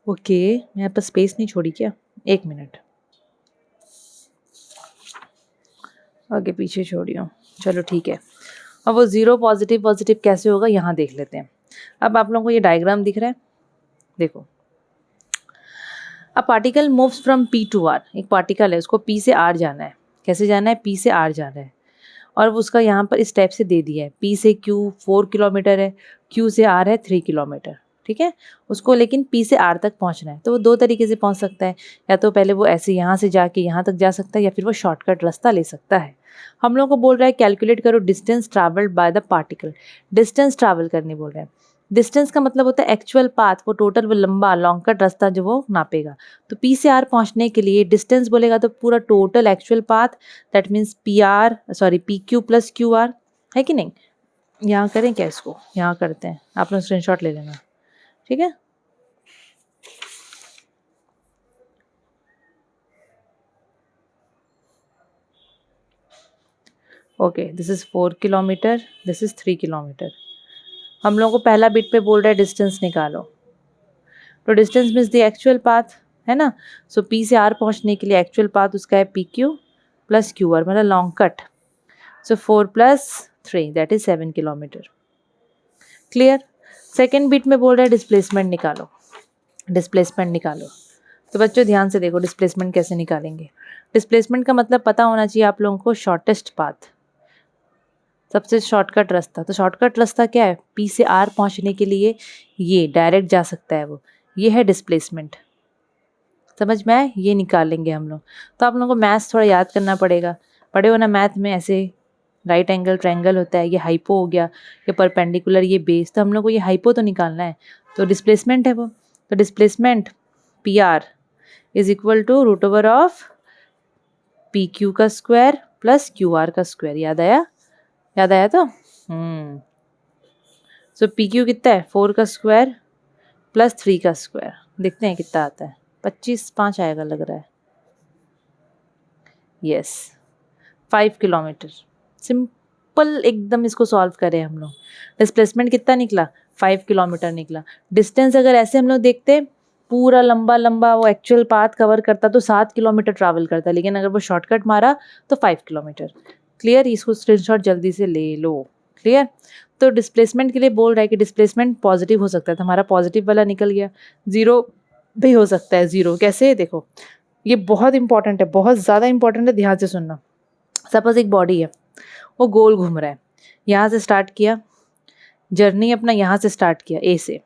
ओके, मैं यहाँ पर स्पेस नहीं छोड़ी क्या? एक मिनट, आगे पीछे छोड़ी हूँ, चलो ठीक है। अब वो ज़ीरो पॉजिटिव पॉजिटिव कैसे होगा यहाँ देख लेते हैं। अब आप लोगों को ये डायग्राम दिख रहा है, देखो। अब particle moves from P to R, एक पार्टिकल है उसको पी से आर जाना है। कैसे जाना है? पी से आर जाना है। और वो उसका यहाँ पर इस टाइप से दे दिया है, पी से क्यू 4 किलोमीटर है, क्यू से आर है 3 किलोमीटर, ठीक है। उसको लेकिन पी से आर तक पहुँचना है, तो वो दो तरीके से पहुँच सकता है। या तो पहले वो ऐसे यहाँ से जाके यहाँ तक जा सकता है, या फिर वो शॉर्टकट रास्ता ले सकता है। हम लोग को बोल रहा है कैलकुलेट करो distance travelled by the particle. Distance travel करने बोल रहे हैं। डिस्टेंस का मतलब होता है एक्चुअल पाथ, वो टोटल वो लंबा लॉन्ग कट रास्ता जो वो नापेगा। तो पी से आर पहुंचने के लिए डिस्टेंस बोलेगा तो पूरा total actual path, that means P Q plus Q are, है कि नहीं। यहाँ करें क्या? इसको यहाँ करते हैं, आप लोग स्क्रीनशॉट ले लेना, ठीक है। Okay, this is 4 kilometre, this is 3 kilometre. हम लोगों को पहला बिट पे बोल रहा है डिस्टेंस निकालो, तो distance means the actual path, है ना। सो पी से आर पहुंचने के लिए एक्चुअल पाथ उसका है P Q plus Q R, मतलब long cut. So 4 + 3 that is 7 kilometre. Clear. Second bit में बोल रहा है डिस्प्लेसमेंट निकालो, डिस्प्लेसमेंट निकालो। तो बच्चों ध्यान से देखो डिस्प्लेसमेंट कैसे निकालेंगे। डिस्प्लेसमेंट का मतलब पता होना चाहिए आप लोगों को, शॉर्टेस्ट पाथ, सबसे शॉर्टकट रास्ता। तो शॉर्टकट रास्ता क्या है? पी से आर पहुंचने के लिए ये डायरेक्ट जा सकता है, वो ये है डिस्प्लेसमेंट। समझ में आए? ये निकाल लेंगे हम लोग। तो आप लोगों को मैथ्स थोड़ा याद करना पड़ेगा। पढ़े हो ना मैथ में, ऐसे राइट एंगल ट्रायंगल होता है, ये हाइपो हो गया, ये परपेंडिकुलर, ये बेस। तो हम लोग को ये हाइपो तो निकालना है, तो डिस्प्लेसमेंट है वो। तो displacement P R is equal to √/, P Q का स्क्वायर प्लस क्यू आर का स्क्वायर। याद आया? याद आया तो सो पी क्यू कितना है? 4 का स्क्वायर प्लस 3 का स्क्वायर। देखते हैं कितना आता है। 25/5 आएगा लग रहा है। Yes, 5 kilometre. सिंपल एकदम इसको सॉल्व करें हम लोग। डिस्प्लेसमेंट कितना निकला? 5 किलोमीटर निकला। डिस्टेंस अगर ऐसे हम लोग देखते पूरा लंबा लंबा वो एक्चुअल पाथ कवर करता तो 7 किलोमीटर ट्रैवल करता, लेकिन अगर वो शॉर्टकट मारा तो 5 किलोमीटर। क्लियर? इसको स्क्रीनशॉट जल्दी से ले लो। क्लियर? तो डिस्प्लेसमेंट के लिए बोल रहा है कि डिस्प्लेसमेंट पॉजिटिव हो सकता है, तो हमारा पॉजिटिव वाला निकल गया। ज़ीरो भी हो सकता है। ज़ीरो कैसे? देखो ये बहुत इंपॉर्टेंट है, बहुत ज़्यादा इंपॉर्टेंट है, ध्यान से सुनना। सपोज एक बॉडी है, वो गोल घूम रहा है, यहाँ से स्टार्ट किया जर्नी अपना, यहाँ से स्टार्ट किया ए से,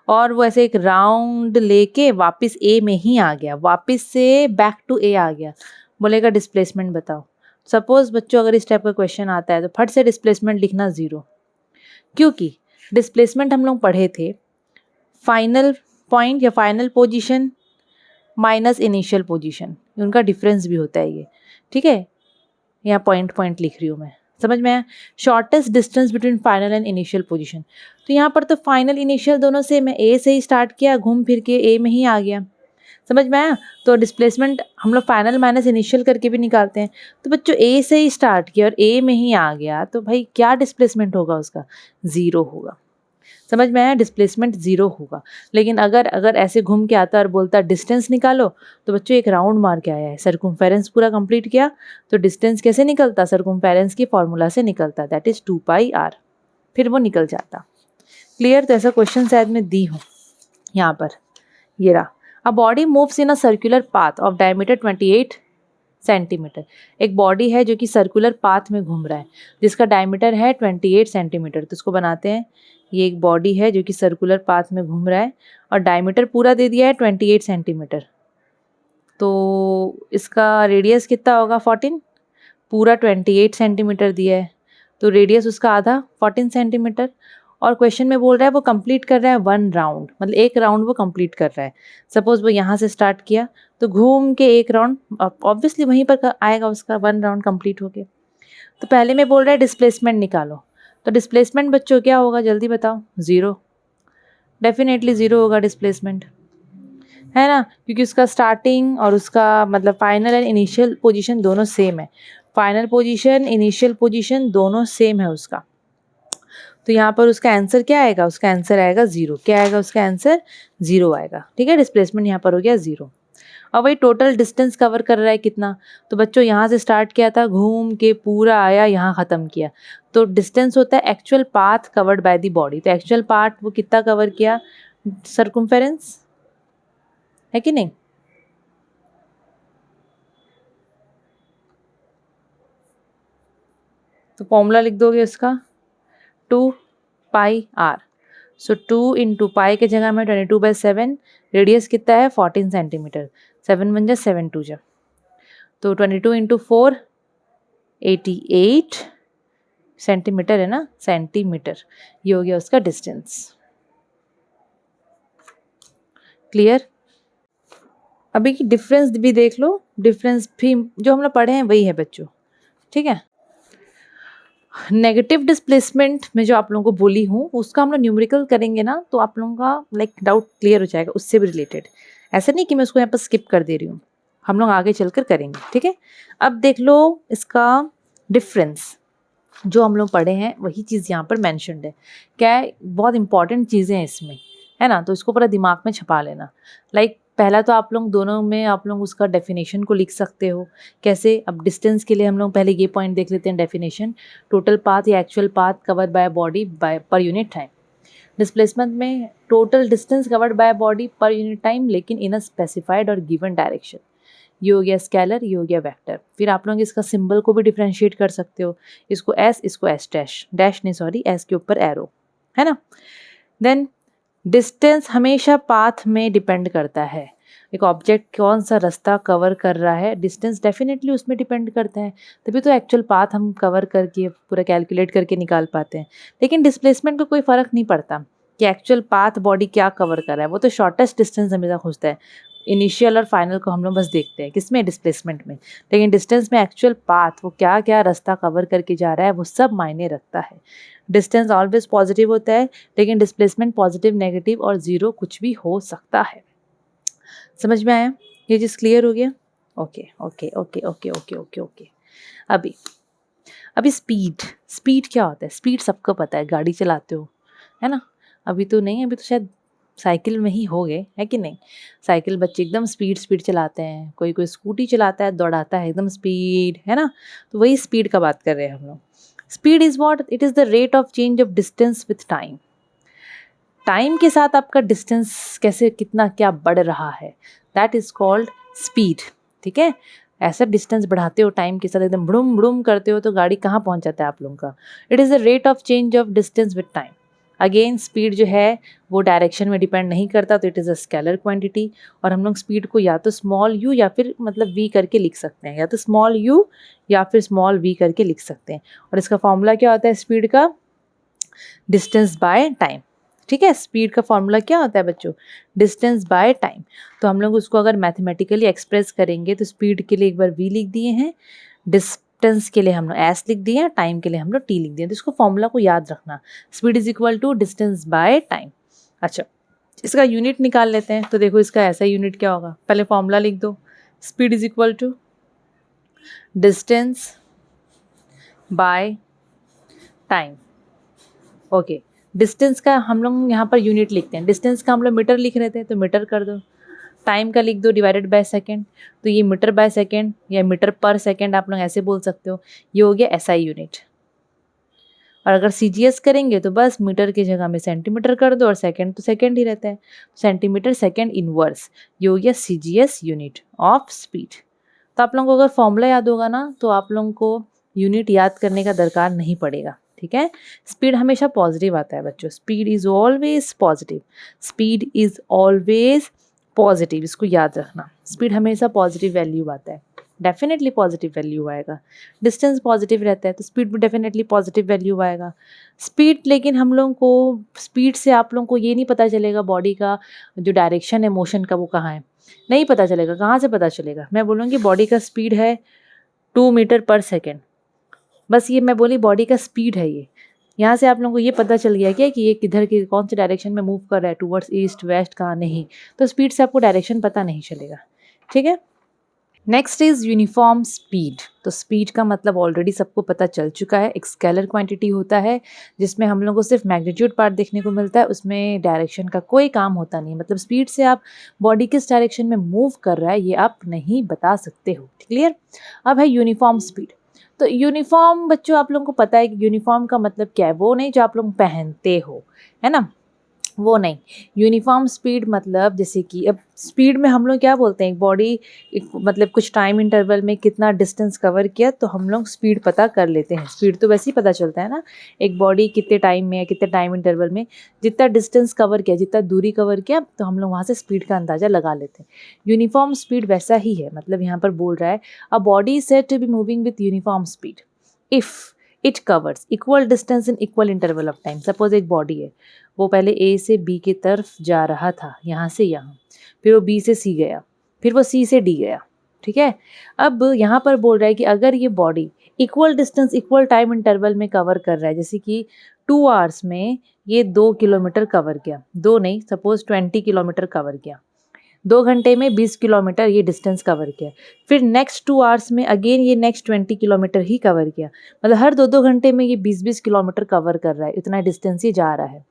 और वो ऐसे एक राउंड लेके वापस ए में ही आ गया, वापस से बैक टू ए आ गया। बोलेगा डिस्प्लेसमेंट बताओ। सपोज बच्चों अगर इस टाइप का क्वेश्चन आता है तो फट से डिस्प्लेसमेंट लिखना 0, क्योंकि डिस्प्लेसमेंट हम लोग पढ़े थे फाइनल पॉइंट या final position minus initial position, उनका डिफरेंस भी होता है ये, ठीक है। यहाँ पॉइंट पॉइंट लिख रही हूँ मैं, समझ में आया? Shortest distance between final and initial position. तो यहाँ पर तो फाइनल इनिशियल दोनों से, मैं ए से ही स्टार्ट किया, घूम फिर के ए में ही आ गया। समझ में आया? तो डिस्प्लेसमेंट हम लोग फाइनल माइनस इनिशियल करके भी निकालते हैं। तो बच्चों ए से ही स्टार्ट किया और ए में ही आ गया, तो भाई क्या डिस्प्लेसमेंट होगा उसका? 0 होगा। समझ में आया? डिस्प्लेसमेंट 0 होगा। लेकिन अगर ऐसे घूम के आता और बोलता डिस्टेंस निकालो, तो बच्चों एक राउंड मार के आया है, सर्कमफेरेंस पूरा कंप्लीट किया, तो डिस्टेंस कैसे निकलता? सर्कमफेरेंस की फॉर्मूला से निकलता, दैट इज 2πr। फिर वो निकल जाता। क्लियर? तो ऐसा क्वेश्चन शायद मैं दी हूँ यहाँ पर, ये रहा। A body moves in a circular path of diameter 28 centimetre. एक बॉडी है जो कि सर्कुलर पाथ में घूम रहा है, जिसका डायमीटर है 28 सेंटीमीटर। तो इसको बनाते हैं, ये एक बॉडी है जो कि सर्कुलर पाथ में घूम रहा है और डायमीटर पूरा दे दिया है 28 सेंटीमीटर। तो इसका रेडियस कितना होगा? 14। पूरा 28 सेंटीमीटर दिया है, तो रेडियस उसका आधा 14 सेंटीमीटर। और क्वेश्चन में बोल रहा है वो कंप्लीट कर रहा है 1 राउंड, मतलब एक राउंड वो कंप्लीट कर रहा है। सपोज वो यहाँ से स्टार्ट किया तो घूम के एक राउंड, ऑब्वियसली वहीं पर आएगा उसका 1 राउंड कंप्लीट हो गया। तो पहले में बोल रहा है डिस्प्लेसमेंट निकालो। तो डिस्प्लेसमेंट बच्चों क्या होगा, जल्दी बताओ? 0। डेफिनेटली 0 होगा डिस्प्लेसमेंट, है ना, क्योंकि उसका स्टार्टिंग और उसका मतलब फाइनल एंड इनिशियल पोजीशन दोनों सेम है। फाइनल पोजीशन, इनिशियल पोजीशन दोनों सेम है उसका। तो यहाँ पर उसका आंसर क्या आएगा? उसका आंसर आएगा 0। क्या आएगा उसका आंसर? 0 आएगा। ठीक है, डिस्प्लेसमेंट यहाँ पर हो गया 0। अब वही टोटल डिस्टेंस कवर कर रहा है कितना? तो बच्चों यहाँ से स्टार्ट किया था, घूम के पूरा आया, यहाँ ख़त्म किया। तो डिस्टेंस होता है actual path covered bye the body. तो एक्चुअल पार्ट वो कितना कवर किया? सर्कमफेरेंस, है कि नहीं? तो फॉर्मूला लिख दोगे उसका 2 पाई आर। सो 2 इंटू पाई के जगह में 22/7, रेडियस कितना है? 14 सेंटीमीटर। 7 बन जा 7 2 जा, तो 22 इंटू 4 88 सेंटीमीटर है ना, सेंटीमीटर। ये हो गया उसका डिस्टेंस। क्लियर? अभी की डिफरेंस भी देख लो, डिफरेंस भी जो हम लोग पढ़े हैं वही है बच्चों। ठीक है, नेगेटिव डिस्प्लेसमेंट में जो आप लोगों को बोली हूँ उसका हम लोग न्यूमेरिकल करेंगे ना, तो आप लोगों का लाइक डाउट क्लियर हो जाएगा उससे भी रिलेटेड। ऐसा नहीं कि मैं उसको यहाँ पर स्किप कर दे रही हूँ, हम लोग आगे चलकर करेंगे। ठीक है, अब देख लो इसका डिफरेंस जो हम लोग पढ़े हैं वही चीज़ यहाँ पर मैंशनड है। क्या है? बहुत इंपॉर्टेंट चीज़ें हैं इसमें, है ना, तो इसको पूरा दिमाग में छपा लेना। लाइक पहला तो आप लोग दोनों में आप लोग उसका डेफिनेशन को लिख सकते हो। कैसे? अब डिस्टेंस के लिए हम लोग पहले ये पॉइंट देख लेते हैं, डेफिनेशन। टोटल पाथ या actual path covered by body by per unit time. Displacement में total distance covered by body per unit time, लेकिन इन अ स्पेसिफाइड और गिवन डायरेक्शन। ये हो गया स्केलर, ये हो गया वेक्टर। फिर आप लोग इसका सिंबल को भी डिफ्रेंशिएट कर सकते हो, इसको एस, इसको एस डैश, डैश नहीं सॉरी, एस के ऊपर एरो, है ना। देन डिस्टेंस हमेशा पाथ में डिपेंड करता है। एक ऑब्जेक्ट कौन सा रास्ता कवर कर रहा है, डिस्टेंस डेफिनेटली उसमें डिपेंड करता है, तभी तो एक्चुअल पाथ हम कवर करके पूरा कैलकुलेट करके निकाल पाते हैं। लेकिन डिस्प्लेसमेंट को कोई फ़र्क नहीं पड़ता कि एक्चुअल पाथ बॉडी क्या कवर कर रहा है, वो तो शॉर्टेस्ट डिस्टेंस हमेशा खोजता है। इनिशियल और फाइनल को हम लोग बस देखते हैं किसमें, डिस्प्लेसमेंट में। लेकिन डिस्टेंस में एक्चुअल पाथ वो क्या क्या रास्ता कवर करके जा रहा है वो सब मायने रखता है। डिस्टेंस ऑलवेज पॉजिटिव होता है, लेकिन डिस्प्लेसमेंट पॉजिटिव, नेगेटिव और ज़ीरो कुछ भी हो सकता है। समझ में आया? ये चीज़ क्लियर हो गया? Okay okay okay okay okay okay okay. अभी स्पीड क्या होता है? स्पीड सबको पता है, गाड़ी चलाते हो, है ना। अभी तो नहीं, अभी तो शायद साइकिल में ही हो गए, है कि नहीं। साइकिल बच्चे एकदम स्पीड चलाते हैं, कोई कोई स्कूटी चलाता है, दौड़ाता है एकदम स्पीड, है ना। तो वही स्पीड का बात कर रहे हैं हम लोग। Speed is what? It is the rate of change of distance with time. Time के साथ आपका डिस्टेंस कैसे, कितना क्या बढ़ रहा है, दैट इज़ कॉल्ड स्पीड। ठीक है, ऐसा डिस्टेंस बढ़ाते हो टाइम के साथ, एकदम बुड़ुम बुड़ुम करते हो तो गाड़ी कहाँ पहुँच जाता है आप लोगों का। It is the rate of change of distance with time. Again speed जो है वो डायरेक्शन में डिपेंड नहीं करता, तो it is a scalar quantity. और हम लोग स्पीड को या तो स्मॉल यू या फिर मतलब वी करके लिख सकते हैं, या तो स्मॉल यू या फिर स्मॉल वी करके लिख सकते हैं। और इसका फॉर्मूला क्या होता है स्पीड का? Distance by time. ठीक है, स्पीड का फॉर्मूला क्या होता है बच्चों? Distance by time. तो हम लोग उसको अगर मैथमेटिकली एक्सप्रेस करेंगे तो स्पीड के लिए एक बार वी लिख दिए हैं, डिस्टेंस के लिए हम लोग एस लिख दिए हैं, टाइम के लिए हम लोग टी लिख दिए हैं। तो इसको फॉर्मूला को याद रखना, speed is equal to distance by time. अच्छा, इसका यूनिट निकाल लेते हैं। तो देखो इसका ऐसा यूनिट क्या होगा, पहले फॉर्मूला लिख दो, speed is equal to distance by time. Okay, distance का हम लोग यहाँ पर यूनिट लिखते हैं, डिस्टेंस का हम लोग मीटर लिख रहे थे तो मीटर कर दो, टाइम का लिख दो डिवाइडेड बाय सेकेंड, तो ये मीटर बाय सेकेंड या मीटर पर सेकेंड आप लोग ऐसे बोल सकते हो। ये हो गया एसआई यूनिट। और अगर CGS करेंगे तो बस मीटर की जगह में सेंटीमीटर कर दो और सेकंड तो सेकंड ही रहता है, सेंटीमीटर सेकंड इनवर्स, ये हो गया CGS यूनिट ऑफ स्पीड। तो आप लोगों को अगर फॉर्मूला याद होगा ना तो आप लोगों को यूनिट याद करने का दरकार नहीं पड़ेगा, ठीक है। स्पीड हमेशा पॉजिटिव आता है बच्चों, speed is always positive, speed is always positive, इसको याद रखना। स्पीड हमेशा पॉजिटिव वैल्यू आता है, डेफिनेटली पॉजिटिव वैल्यू आएगा। डिस्टेंस पॉजिटिव रहता है तो स्पीड भी डेफिनेटली पॉजिटिव वैल्यू आएगा। स्पीड, लेकिन हम लोगों को स्पीड से आप लोगों को ये नहीं पता चलेगा बॉडी का जो डायरेक्शन है मोशन का वो कहाँ है, नहीं पता चलेगा। कहाँ से पता चलेगा? मैं बोलूँगी बॉडी का स्पीड है 2 मीटर पर सेकेंड, बस ये मैं बोली बॉडी का स्पीड है ये। यहाँ से आप लोगों को ये पता चल गया क्या कि ये किधर की कौन सी डायरेक्शन में मूव कर रहा है, टूवर्ड्स ईस्ट वेस्ट कहाँ, नहीं। तो स्पीड से आपको डायरेक्शन पता नहीं चलेगा, ठीक है। Next is uniform speed. तो स्पीड का मतलब ऑलरेडी सबको पता चल चुका है, एक स्केलर क्वांटिटी होता है जिसमें हम लोगों को सिर्फ मैग्नीट्यूड पार्ट देखने को मिलता है, उसमें डायरेक्शन का कोई काम होता नहीं। मतलब स्पीड से आप बॉडी किस डायरेक्शन में मूव कर रहा है ये आप नहीं बता सकते हो, क्लियर। अब है यूनिफॉर्म स्पीड। तो यूनिफॉर्म बच्चों आप लोगों को पता है कि यूनिफॉर्म का मतलब क्या है, वो नहीं जो आप लोग पहनते हो, है ना, वो नहीं। यूनिफॉर्म स्पीड मतलब जैसे कि अब स्पीड में हम लोग क्या बोलते हैं, एक बॉडी मतलब कुछ टाइम इंटरवल में कितना डिस्टेंस कवर किया तो हम लोग स्पीड पता कर लेते हैं। स्पीड तो वैसे ही पता चलता है ना, एक बॉडी कितने टाइम में या कितने टाइम इंटरवल में जितना डिस्टेंस कवर किया, जितना दूरी कवर किया, तो हम लोग वहाँ से स्पीड का अंदाज़ा लगा लेते हैं। यूनिफॉर्म स्पीड वैसा ही है, मतलब यहाँ पर बोल रहा है a body is said to be moving with uniform speed if it covers equal distance in equal interval of time. Suppose एक बॉडी है, वो पहले A से B की तरफ जा रहा था, यहाँ से यहाँ, फिर वो B से C गया, फिर वो C से D गया, ठीक है। अब यहाँ पर बोल रहा है कि अगर ये body equal distance equal time interval में कवर कर रहा है, जैसे कि 2 आवर्स में ये 2 किलोमीटर कवर किया, 2 नहीं सपोज 20 किलोमीटर कवर किया, 2 घंटे में 20 किलोमीटर ये डिस्टेंस कवर किया, फिर नेक्स्ट 2 आवर्स में अगेन ये नेक्स्ट 20 किलोमीटर ही कवर किया, मतलब हर 2-2 घंटे में ये 20-20 किलोमीटर कवर कर रहा है, इतना डिस्टेंस ही जा रहा है।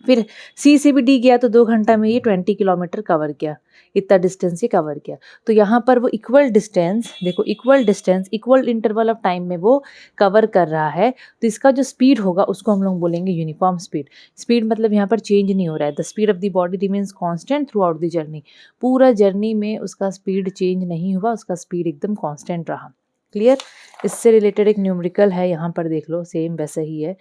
फिर C से भी D गया तो 2 घंटा में ये 20 किलोमीटर कवर किया, इतना डिस्टेंस ही कवर किया। तो यहाँ पर वो इक्वल डिस्टेंस, देखो equal distance equal interval of time में वो कवर कर रहा है, तो इसका जो स्पीड होगा उसको हम लोग बोलेंगे यूनिफॉर्म स्पीड। स्पीड मतलब यहाँ पर चेंज नहीं हो रहा है, the speed of the body remains constant through out the journey. पूरा जर्नी में उसका स्पीड चेंज नहीं हुआ, उसका स्पीड एकदम कांस्टेंट रहा, क्लियर। इससे रिलेटेड एक न्यूमेरिकल है, यहाँ पर देख लो, सेम वैसा ही है।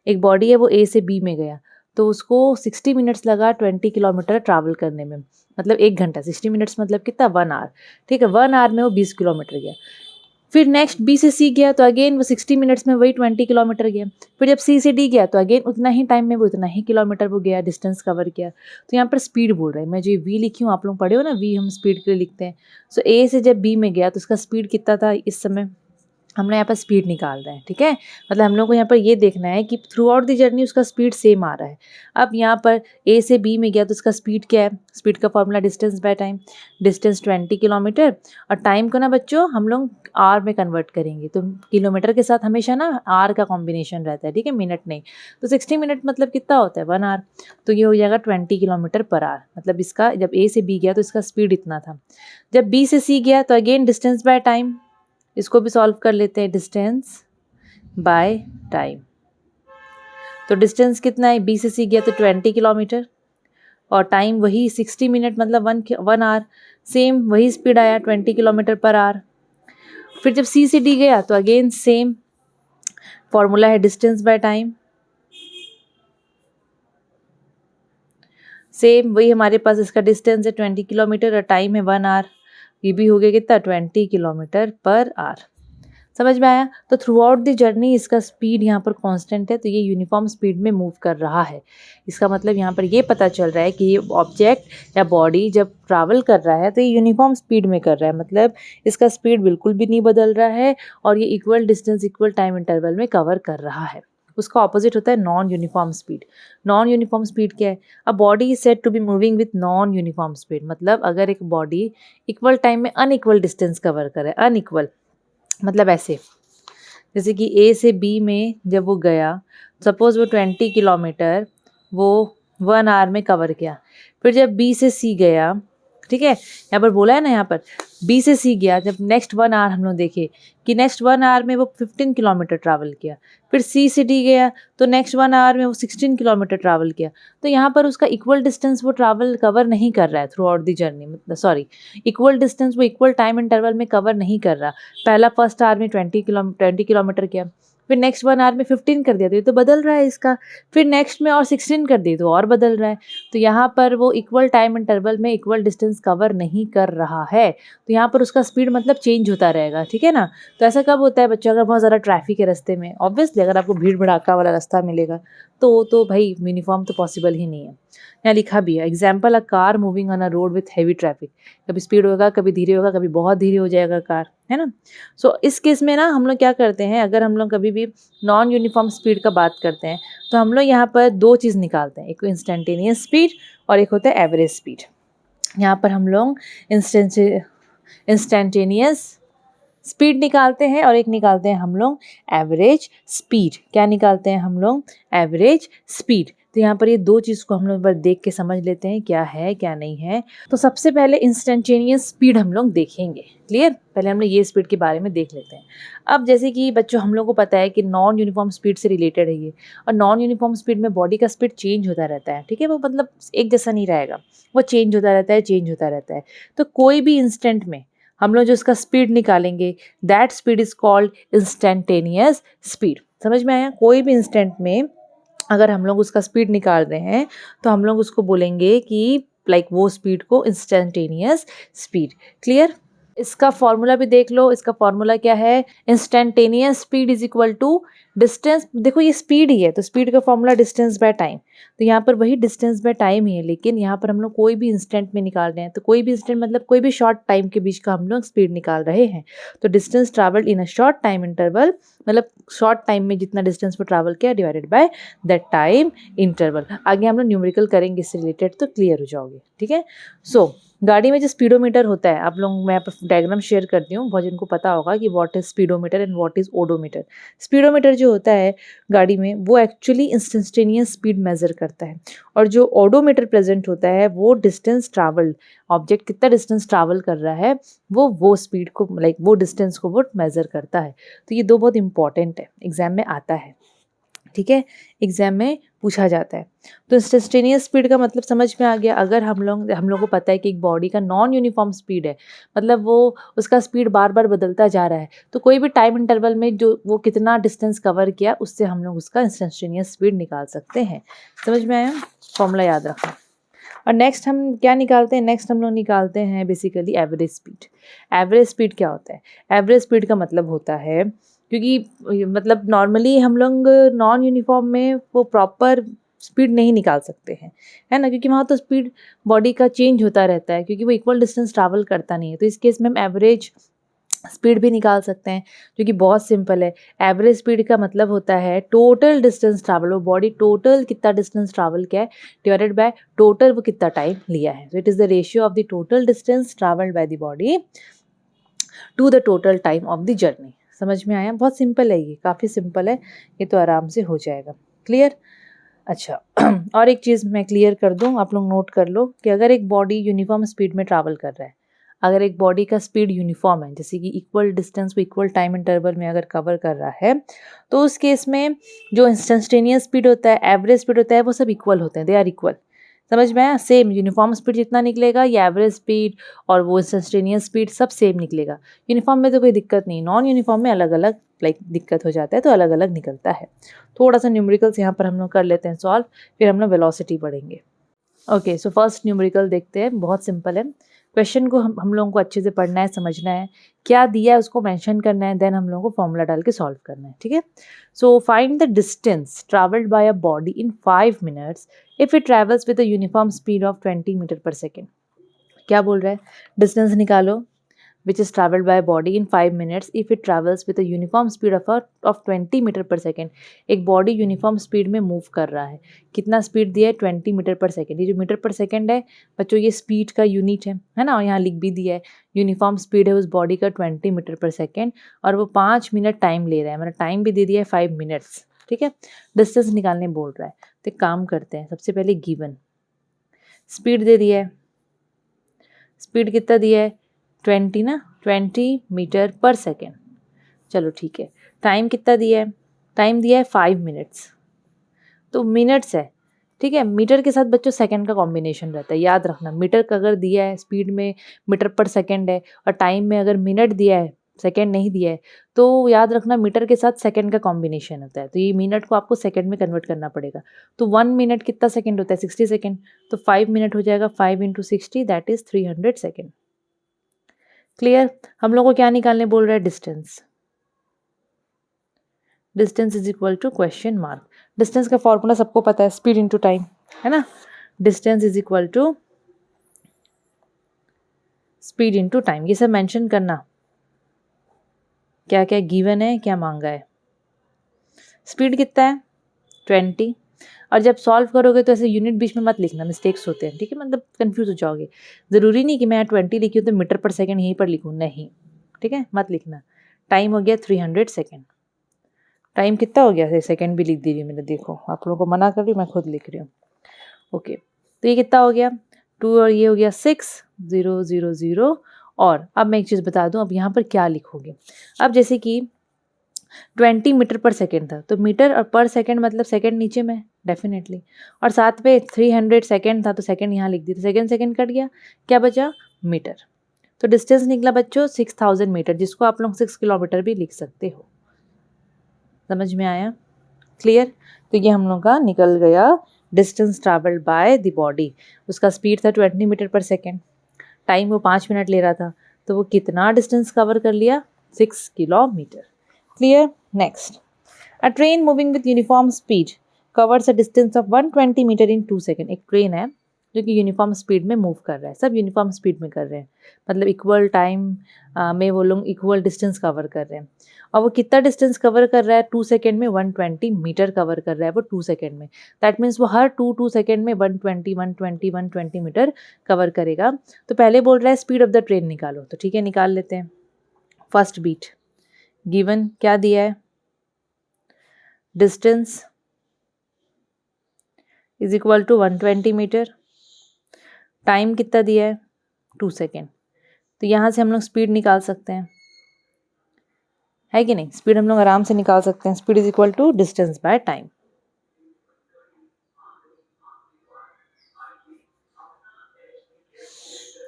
एक बॉडी है वो A से B में गया तो उसको 60 मिनट्स लगा 20 किलोमीटर ट्रैवल करने में, मतलब 1 घंटा, 60 मिनट्स मतलब कितना 1 आवर, ठीक है। 1 आवर में वो 20 किलोमीटर गया। फिर नेक्स्ट B से C गया तो अगेन वो 60 मिनट्स में वही 20 किलोमीटर गया। फिर जब C से D गया तो अगेन उतना ही टाइम में वो उतना ही किलोमीटर वो गया, डिस्टेंस कवर किया। तो यहाँ पर स्पीड बोल रहे हैं, मैं जो V लिखी हूँ आप लोग पढ़े हो ना, V हम स्पीड के लिए लिखते हैं। सो A से जब B में गया तो उसका स्पीड कितना था, इस समय हमने यहाँ पर स्पीड निकाल रहे हैं, ठीक है। मतलब हम लोग को यहाँ पर ये देखना है कि थ्रू आउट द जर्नी उसका स्पीड सेम आ रहा है। अब यहाँ पर A से B में गया तो उसका स्पीड क्या है, स्पीड का formula distance by time, distance 20 kilometre, और टाइम को ना बच्चों हम लोग आर में कन्वर्ट करेंगे, तो किलोमीटर के साथ हमेशा ना आर का कॉम्बिनेशन रहता है, ठीक है, मिनट नहीं। तो 60 मिनट मतलब कितना होता है, 1 आवर, तो ये हो जाएगा 20 किलोमीटर पर आवर। मतलब इसका जब A से B गया तो इसका स्पीड इतना था। जब B से C गया तो अगेन डिस्टेंस बाय टाइम, इसको भी सॉल्व कर लेते हैं, डिस्टेंस बाय टाइम। तो डिस्टेंस कितना है, B से C गया तो 20 किलोमीटर और टाइम वही 60 मिनट मतलब 1 आवर, सेम वही स्पीड आया 20 किलोमीटर पर आवर। फिर जब C से D गया तो अगेन सेम फॉर्मूला है, डिस्टेंस बाय टाइम, सेम वही हमारे पास इसका डिस्टेंस है 20 किलोमीटर और टाइम है 1 आवर, ये भी हो गया कितना 20 किलोमीटर पर आवर। समझ में आया। तो थ्रू आउट द जर्नी इसका स्पीड यहाँ पर कांस्टेंट है, तो ये यूनिफॉर्म स्पीड में मूव कर रहा है। इसका मतलब यहाँ पर ये पता चल रहा है कि ये ऑब्जेक्ट या बॉडी जब ट्रैवल कर रहा है तो ये यूनिफॉर्म स्पीड में कर रहा है, मतलब इसका स्पीड बिल्कुल भी नहीं बदल रहा है और ये equal distance equal time interval में कवर कर रहा है। उसका ऑपोजिट होता है non uniform speed. Non uniform speed क्या है, a body is said to be moving with non uniform speed, मतलब अगर एक बॉडी इक्वल टाइम में अनइक्वल डिस्टेंस कवर करे, अनइक्वल मतलब ऐसे, जैसे कि A से B में जब वो गया, सपोज़ वो 20 किलोमीटर वो 1 आवर में कवर किया, फिर जब B से C गया ठीक है, यहाँ पर बोला है ना, यहाँ पर बी से सी गया, जब नेक्स्ट 1 आवर हम लोग देखे कि नेक्स्ट 1 आवर में वो 15 किलोमीटर ट्रैवल किया, फिर सी से डी गया तो नेक्स्ट 1 आवर में वो 16 किलोमीटर ट्रैवल किया। तो यहाँ पर उसका इक्वल डिस्टेंस वो ट्रैवल कवर नहीं कर रहा है थ्रू आउट द जर्नी, मतलब सॉरी, इक्वल डिस्टेंस वो इक्वल टाइम इंटरवल में कवर नहीं कर रहा। पहला फर्स्ट आवर में 20 किलोमीटर किया, फिर नेक्स्ट 1 आवर में 15 कर दिया, तो ये तो बदल रहा है इसका, फिर नेक्स्ट में और 16 कर दी तो और बदल रहा है। तो यहाँ पर वो इक्वल टाइम इंटरवल में इक्वल डिस्टेंस कवर नहीं कर रहा है, तो यहाँ पर उसका स्पीड मतलब चेंज होता रहेगा, ठीक है ना। तो ऐसा कब होता है बच्चों, अगर बहुत ज़्यादा ट्रैफिक है रास्ते में, ऑब्वियसली अगर आपको भीड़ भड़ाका वाला रास्ता मिलेगा तो भाई यूनिफॉर्म तो पॉसिबल ही नहीं है। यहाँ लिखा भी है example, a car moving on a road with heavy traffic, कभी स्पीड होगा, कभी धीरे होगा, कभी बहुत धीरे हो जाएगा कार, है ना। सो इस केस में ना हम लोग क्या करते हैं, अगर हम लोग कभी भी नॉन यूनिफॉर्म स्पीड का बात करते हैं तो हम लोग यहाँ पर 2 चीज़ निकालते हैं, एक इंस्टेंटेनियस स्पीड और एक होता है एवरेज स्पीड। यहाँ पर हम लोग इंस्टेंटेनियस स्पीड निकालते हैं और एक निकालते हैं हम लोग एवरेज स्पीड। क्या निकालते हैं हम लोग, एवरेज स्पीड। तो यहाँ पर ये 2 चीज़ को हम लोग बस देख के समझ लेते हैं क्या है क्या नहीं है। तो सबसे पहले इंस्टेंटेनियस स्पीड हम लोग देखेंगे, क्लियर। पहले हम लोग ये स्पीड के बारे में देख लेते हैं। अब जैसे कि बच्चों हम लोग को पता है कि नॉन यूनिफॉर्म स्पीड से रिलेटेड है ये, और नॉन यूनिफॉर्म स्पीड में बॉडी का स्पीड चेंज होता रहता है, ठीक है, वो मतलब एक जैसा नहीं रहेगा, वो चेंज होता रहता है, चेंज होता रहता है। तो कोई भी इंस्टेंट में हम लोग जो इसका स्पीड निकालेंगे that speed is called instantaneous speed. समझ में आया, कोई भी इंस्टेंट में अगर हम लोग उसका स्पीड निकाल रहे हैं तो हम लोग उसको बोलेंगे कि लाइक वो स्पीड को इंस्टेंटेनियस स्पीड, क्लियर। इसका फॉर्मूला भी देख लो, इसका फॉर्मूला क्या है, instantaneous speed is equal to distance, देखो ये स्पीड ही है तो स्पीड का फॉर्मूला डिस्टेंस बाय टाइम, तो यहाँ पर वही डिस्टेंस बाय टाइम ही है, लेकिन यहाँ पर हम लोग कोई भी इंस्टेंट में निकाल रहे हैं, तो कोई भी इंस्टेंट मतलब कोई भी शॉर्ट टाइम के बीच का हम लोग स्पीड निकाल रहे हैं। तो distance travelled in a short time interval, मतलब शॉर्ट टाइम में जितना डिस्टेंस वो ट्रैवल किया divided by that time interval. आगे हम लोग न्यूमेरिकल करेंगे इससे रिलेटेड तो क्लियर हो जाओगे, ठीक है। सो गाड़ी में जो स्पीडोमीटर होता है, आप लोग मैं यहाँ पर डायग्राम शेयर करती हूँ, बहुत जिनको पता होगा कि what is speedometer and what is odometer. Speedometer जो होता है गाड़ी में वो एक्चुअली इंस्टेंटेनियस स्पीड मेजर करता है, और जो ओडोमीटर प्रेजेंट होता है वो डिस्टेंस ट्रैवल्ड, ऑब्जेक्ट कितना डिस्टेंस ट्रैवल कर रहा है वो स्पीड को लाइक वो डिस्टेंस को वो मेजर करता है। तो ये 2 बहुत इंपॉर्टेंट है, एग्जाम में आता है, ठीक है, एग्जाम में पूछा जाता है। तो इंस्टेंटेनियस स्पीड का मतलब समझ में आ गया। अगर हम लोग को पता है कि एक बॉडी का नॉन यूनिफॉर्म स्पीड है, मतलब वो उसका स्पीड बार बार बदलता जा रहा है, तो कोई भी टाइम इंटरवल में जो वो कितना डिस्टेंस कवर किया उससे हम लोग उसका इंस्टेंटेनियस स्पीड निकाल सकते हैं। समझ में आया, फॉर्मूला याद रखना। और नेक्स्ट हम क्या निकालते हैं, नेक्स्ट हम लोग निकालते हैं basically average speed. Average speed क्या होता है, एवरेज स्पीड का मतलब होता है, क्योंकि मतलब नॉर्मली हम लोग नॉन यूनिफॉर्म में वो प्रॉपर स्पीड नहीं निकाल सकते हैं, है ना, क्योंकि वहाँ तो स्पीड बॉडी का चेंज होता रहता है, क्योंकि वो इक्वल डिस्टेंस ट्रैवल करता नहीं है। तो इस केस में हम एवरेज स्पीड भी निकाल सकते हैं, जो कि बहुत सिंपल है। एवरेज स्पीड का मतलब होता है टोटल डिस्टेंस ट्रैवल, वो बॉडी टोटल कितना डिस्टेंस ट्रैवल किया है डिवाइडेड बाय टोटल वो कितना टाइम लिया है। तो it is the ratio of the total distance travelled by the body to the total time of the journey. समझ में आया, बहुत सिंपल है, ये काफ़ी सिंपल है, ये तो आराम से हो जाएगा, क्लियर। अच्छा और एक चीज़ मैं क्लियर कर दूं, आप लोग नोट कर लो कि अगर एक बॉडी यूनिफॉर्म स्पीड में ट्रैवल कर रहा है, अगर एक बॉडी का स्पीड यूनिफॉर्म है, जैसे कि इक्वल डिस्टेंस को इक्वल टाइम इंटरवल में अगर कवर कर रहा है, तो उस केस में जो इंस्टेंटेनियस स्पीड होता है, एवरेज स्पीड होता है, वो सब इक्वल होते हैं, दे आर इक्वल। समझ में आया, सेम यूनिफॉर्म स्पीड जितना निकलेगा ये एवरेज स्पीड और वो इंस्टेंटेनियस स्पीड सब सेम निकलेगा। यूनिफॉर्म में तो कोई दिक्कत नहीं, नॉन यूनिफॉर्म में अलग अलग लाइक दिक्कत हो जाता है, तो अलग अलग निकलता है। थोड़ा सा न्यूमेरिकल्स यहाँ पर हम लोग कर लेते हैं सॉल्व, फिर हम लोग वेलोसिटी पढ़ेंगे। ओके, सो फर्स्ट न्यूमेरिकल देखते हैं, बहुत सिंपल है। क्वेश्चन को हम लोगों को अच्छे से पढ़ना है, समझना है, क्या दिया है उसको मेंशन करना है, देन हम लोगों को फॉर्मूला डाल के सॉल्व करना है, ठीक है। So find the distance travelled by a body in 5 minutes if it travels with a uniform speed of 20 metre per second. क्या बोल रहा है, डिस्टेंस निकालो which is traveled by a body in 5 minutes if it travels with a uniform speed of 20 metre per second. एक बॉडी यूनिफॉर्म स्पीड में मूव कर रहा है, कितना स्पीड दिया है, 20 मीटर पर सेकेंड। ये जो मीटर पर सेकेंड है बच्चों ये स्पीड का यूनिट है ना, और यहाँ लिख भी दिया है यूनिफॉर्म स्पीड है उस बॉडी का 20 मीटर पर सेकेंड, और वो 5 मिनट टाइम ले रहा है, मतलब टाइम भी दे दिया है 5 मिनट्स, ठीक है। डिस्टेंस निकालने बोल रहा है, तो एक काम करते हैं, सबसे पहले गिवन स्पीड दे दिया है, स्पीड कितना दिया है 20 ना, 20 मीटर पर सेकेंड। चलो ठीक है, टाइम कितना दिया है, टाइम दिया है 5 मिनट्स, तो मिनट्स है, ठीक है। मीटर के साथ बच्चों सेकंड का कॉम्बिनेशन रहता है, याद रखना। मीटर का अगर दिया है स्पीड में मीटर पर सेकंड है, और टाइम में अगर मिनट दिया है सेकंड नहीं दिया है, तो याद रखना मीटर के साथ सेकंड का कॉम्बिनेशन होता है। तो ये मिनट को आपको सेकंड में कन्वर्ट करना पड़ेगा। तो 1 मिनट कितना सेकंड होता है 60 सेकंड, तो 5 मिनट हो जाएगा 5 into 60, that is 300 second. Clear. हम लोग को क्या निकालने बोल रहा है, distance. Distance is equal to question mark. Distance का फॉर्मूला सबको पता है, स्पीड इंटू टाइम, है ना। Distance is equal to speed into time. ये सब मेंशन करना, क्या क्या गिवन है, क्या मांगा है। स्पीड कितना है 20, और जब सॉल्व करोगे तो ऐसे यूनिट बीच में मत लिखना, मिस्टेक्स होते हैं, ठीक है, मतलब कंफ्यूज हो जाओगे। ज़रूरी नहीं कि मैं 20 लिखी हूँ तो मीटर पर सेकेंड यहीं पर लिखूँ, नहीं, ठीक है, मत लिखना। टाइम हो गया 300 सेकेंड। टाइम कितना हो गया, सेकेंड भी लिख दी मैंने, देखो आप लोगों को मना कर रही हूँ, मैं खुद लिख रही हूँ। ओके, तो ये कितना हो गया 2, और ये हो गया 6000। और अब मैं एक चीज़ बता दूँ, अब यहाँ पर क्या लिखोगे। अब जैसे कि 20 मीटर पर सेकेंड था, तो मीटर और पर सेकेंड मतलब सेकेंड नीचे में डेफिनेटली, और साथ पे 300 सेकेंड था, तो सेकेंड यहाँ लिख दी, तो सेकेंड सेकेंड कट गया, क्या बचा मीटर। तो डिस्टेंस निकला बच्चों 6000 मीटर, जिसको आप लोग 6 किलोमीटर भी लिख सकते हो। समझ में आया, क्लियर। तो ये हम लोग का निकल गया distance travelled by the body. उसका स्पीड था 20 मीटर पर सेकेंड, टाइम वो 5 मिनट ले रहा था, तो वो कितना डिस्टेंस कवर कर लिया, 6 kilometre. Clear. Next, a train moving with uniform speed covers a distance of 120 metre in 2 second. एक ट्रेन है जो कि यूनिफॉर्म स्पीड में मूव कर रहा है, सब यूनिफॉर्म स्पीड में कर रहे हैं, मतलब इक्वल टाइम में वो लोग इक्वल डिस्टेंस कवर कर रहे हैं। और वो कितना डिस्टेंस कवर कर रहा है 2 सेकेंड में, 120 मीटर कवर कर रहा है वो 2 सेकेंड में। दैट मीन्स वो हर 2 सेकेंड में 120 मीटर कवर करेगा। तो पहले बोल रहा है स्पीड ऑफ द ट्रेन निकालो, तो ठीक है निकाल लेते हैं। फर्स्ट बीट गिवन क्या दिया है, distance is equal to 120 metre, time कितना दिया है 2 सेकेंड। तो यहाँ से हम लोग स्पीड निकाल सकते हैं, है कि नहीं, स्पीड हम लोग आराम से निकाल सकते हैं। Speed is equal to distance by time.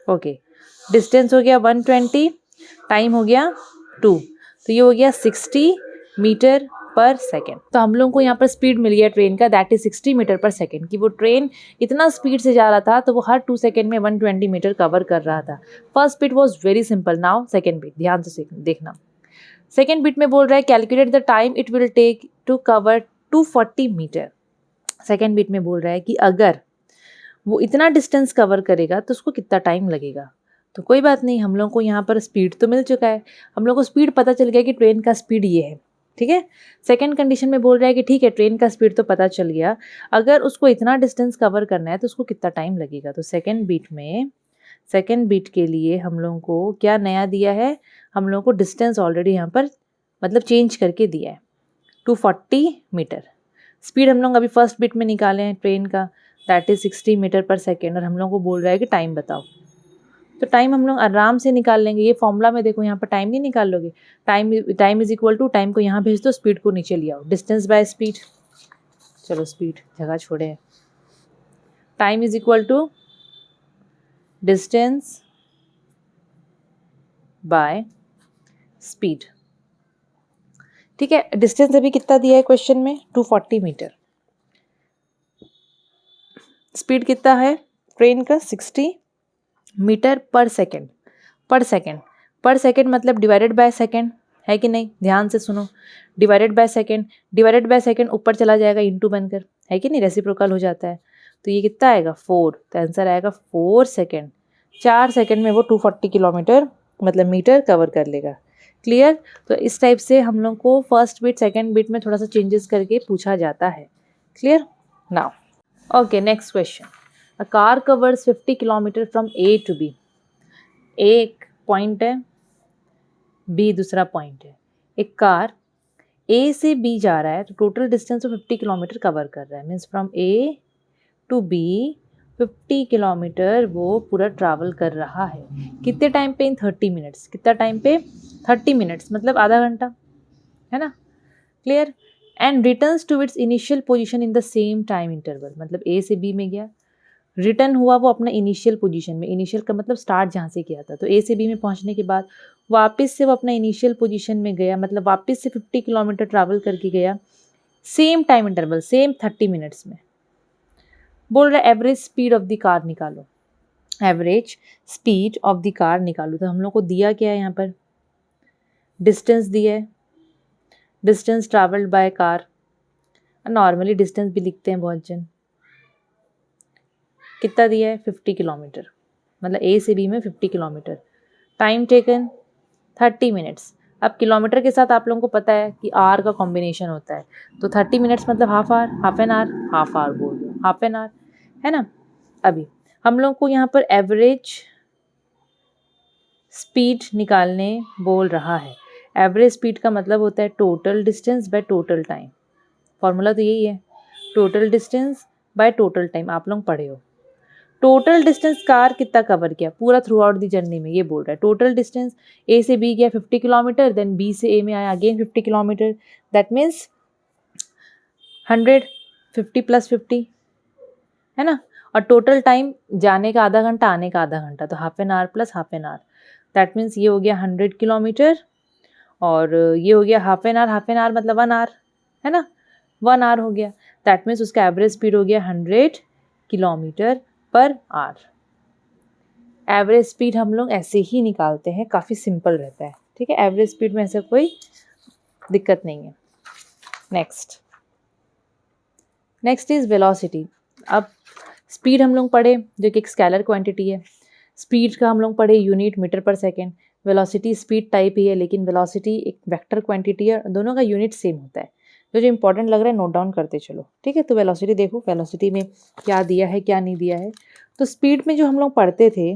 Okay, distance हो गया 120, टाइम हो गया 2, तो ये हो गया 60 मीटर पर सेकेंड। तो हम लोग को यहाँ पर स्पीड मिल गया ट्रेन का, that is 60 metre per second, कि वो ट्रेन इतना स्पीड से जा रहा था तो वो हर 2 सेकेंड में 120 मीटर कवर कर रहा था। First bit was very simple. Now second bit, ध्यान से देखना। सेकेंड बीट में बोल रहा है calculate the time it will take to cover 240 metre. Second bit में बोल रहा है कि अगर वो इतना डिस्टेंस कवर करेगा तो उसको कितना टाइम लगेगा। तो कोई बात नहीं, हम लोग को यहाँ पर स्पीड तो मिल चुका है, हम लोग को स्पीड पता चल गया कि ट्रेन का स्पीड ये है, ठीक है। सेकंड कंडीशन में बोल रहा है कि ठीक है ट्रेन का स्पीड तो पता चल गया, अगर उसको इतना डिस्टेंस कवर करना है तो उसको कितना टाइम लगेगा। तो सेकंड बीट के लिए हम लोगों को क्या नया दिया है, हम लोगों को डिस्टेंस ऑलरेडी यहाँ पर मतलब चेंज करके दिया है 240 मीटर। स्पीड हम लोग अभी फर्स्ट बीट में निकाले हैं ट्रेन का, that is 60 metre per second, और हम लोग को बोल रहा है कि टाइम बताओ। तो टाइम हम लोग आराम से निकाल लेंगे। ये फॉर्मूला में देखो, यहाँ पर टाइम नहीं निकाल लोगे, time is equal to, time को यहाँ भेज दो, स्पीड को नीचे ले आओ, डिस्टेंस बाय स्पीड। चलो स्पीड जगह छोड़े, time is equal to distance by speed, ठीक है। डिस्टेंस अभी कितना दिया है क्वेश्चन में, 240 मीटर। स्पीड कितना है ट्रेन का, 60 मीटर पर सेकेंड। पर सेकेंड मतलब डिवाइडेड बाय सेकेंड, है कि नहीं, ध्यान से सुनो। डिवाइडेड बाय सेकेंड ऊपर चला जाएगा इंटू बनकर, है कि नहीं, रेसिप्रोकल हो जाता है। तो ये कितना आएगा 4, तो आंसर आएगा 4 सेकेंड। 4 सेकेंड में वो 240 किलोमीटर मतलब मीटर कवर कर लेगा। क्लियर। तो इस टाइप से हम लोग को फर्स्ट बीट सेकेंड बीट में थोड़ा सा चेंजेस करके पूछा जाता है। Clear. Now okay, next question. A car covers 50 kilometre from A to B. एक पॉइंट है, बी दूसरा पॉइंट है। एक कार ए से बी जा रहा है तो टोटल डिस्टेंस 50 किलोमीटर कवर कर रहा है, means from A to B 50 kilometre वो पूरा ट्रैवल कर रहा है। कितने टाइम पे? इन 30 मिनट्स। कितना टाइम पे? 30 मिनट्स, मतलब आधा घंटा, है ना? Clear? And returns to its initial position in the same time interval, मतलब ए से बी में गया, रिटर्न हुआ वो अपना इनिशियल पोजीशन में। इनिशियल का मतलब स्टार्ट जहाँ से किया था, तो ए से बी में पहुँचने के बाद वापस से वो अपना इनिशियल पोजीशन में गया, मतलब वापस से 50 किलोमीटर ट्रैवल करके गया same time interval, same 30 minutes में। बोल रहा है average speed of the car निकालो, average speed of the car निकालो। तो हम लोग को दिया क्या है यहाँ पर? डिस्टेंस दिया है, distance travelled by car. Normally distance भी लिखते हैं बहुत जन। कितना दिया है? 50 किलोमीटर, मतलब ए से बी में 50 किलोमीटर। Time taken 30 minutes. अब किलोमीटर के साथ आप लोगों को पता है कि आर का कॉम्बिनेशन होता है, तो 30 मिनट्स मतलब half hour, half an hour, half hour बोल दो, हाफ एन आवर, है ना? अभी हम लोग को यहाँ पर एवरेज स्पीड निकालने बोल रहा है। एवरेज स्पीड का मतलब होता है total distance by total time. Formula तो यही है, total distance by total time. आप लोग पढ़े हो। टोटल डिस्टेंस कार कितना कवर किया पूरा थ्रू आउट दी जर्नी में, ये बोल रहा है। टोटल डिस्टेंस ए से बी गया 50 किलोमीटर, देन बी से ए में आया अगेन 50 किलोमीटर, दैट मीन्स 100, 50 + 50, है ना? और टोटल टाइम जाने का आधा घंटा, आने का आधा घंटा, तो half an hour plus half an hour, that means ये हो गया 100 किलोमीटर, और ये हो गया half an hour. Half an hour मतलब 1 आवर, है ना? 1 आवर हो गया, दैट मीन्स उसका एवरेज स्पीड हो गया 100 kilometre per hour. Average speed हम लोग ऐसे ही निकालते हैं, काफ़ी सिंपल रहता है, ठीक है? एवरेज स्पीड में ऐसा कोई दिक्कत नहीं है। Next is velocity. अब स्पीड हम लोग पढ़े जो कि एक स्केलर क्वांटिटी है, स्पीड का हम लोग पढ़े unit metre per second. Velocity speed type ही है, लेकिन वेलोसिटी एक वेक्टर क्वांटिटी है, दोनों का यूनिट सेम होता है। जो इंपॉर्टेंट लग रहा है नोट डाउन करते चलो, ठीक है? तो वेलोसिटी देखो, वेलोसिटी में क्या दिया है क्या नहीं दिया है। तो स्पीड में जो हम लोग पढ़ते थे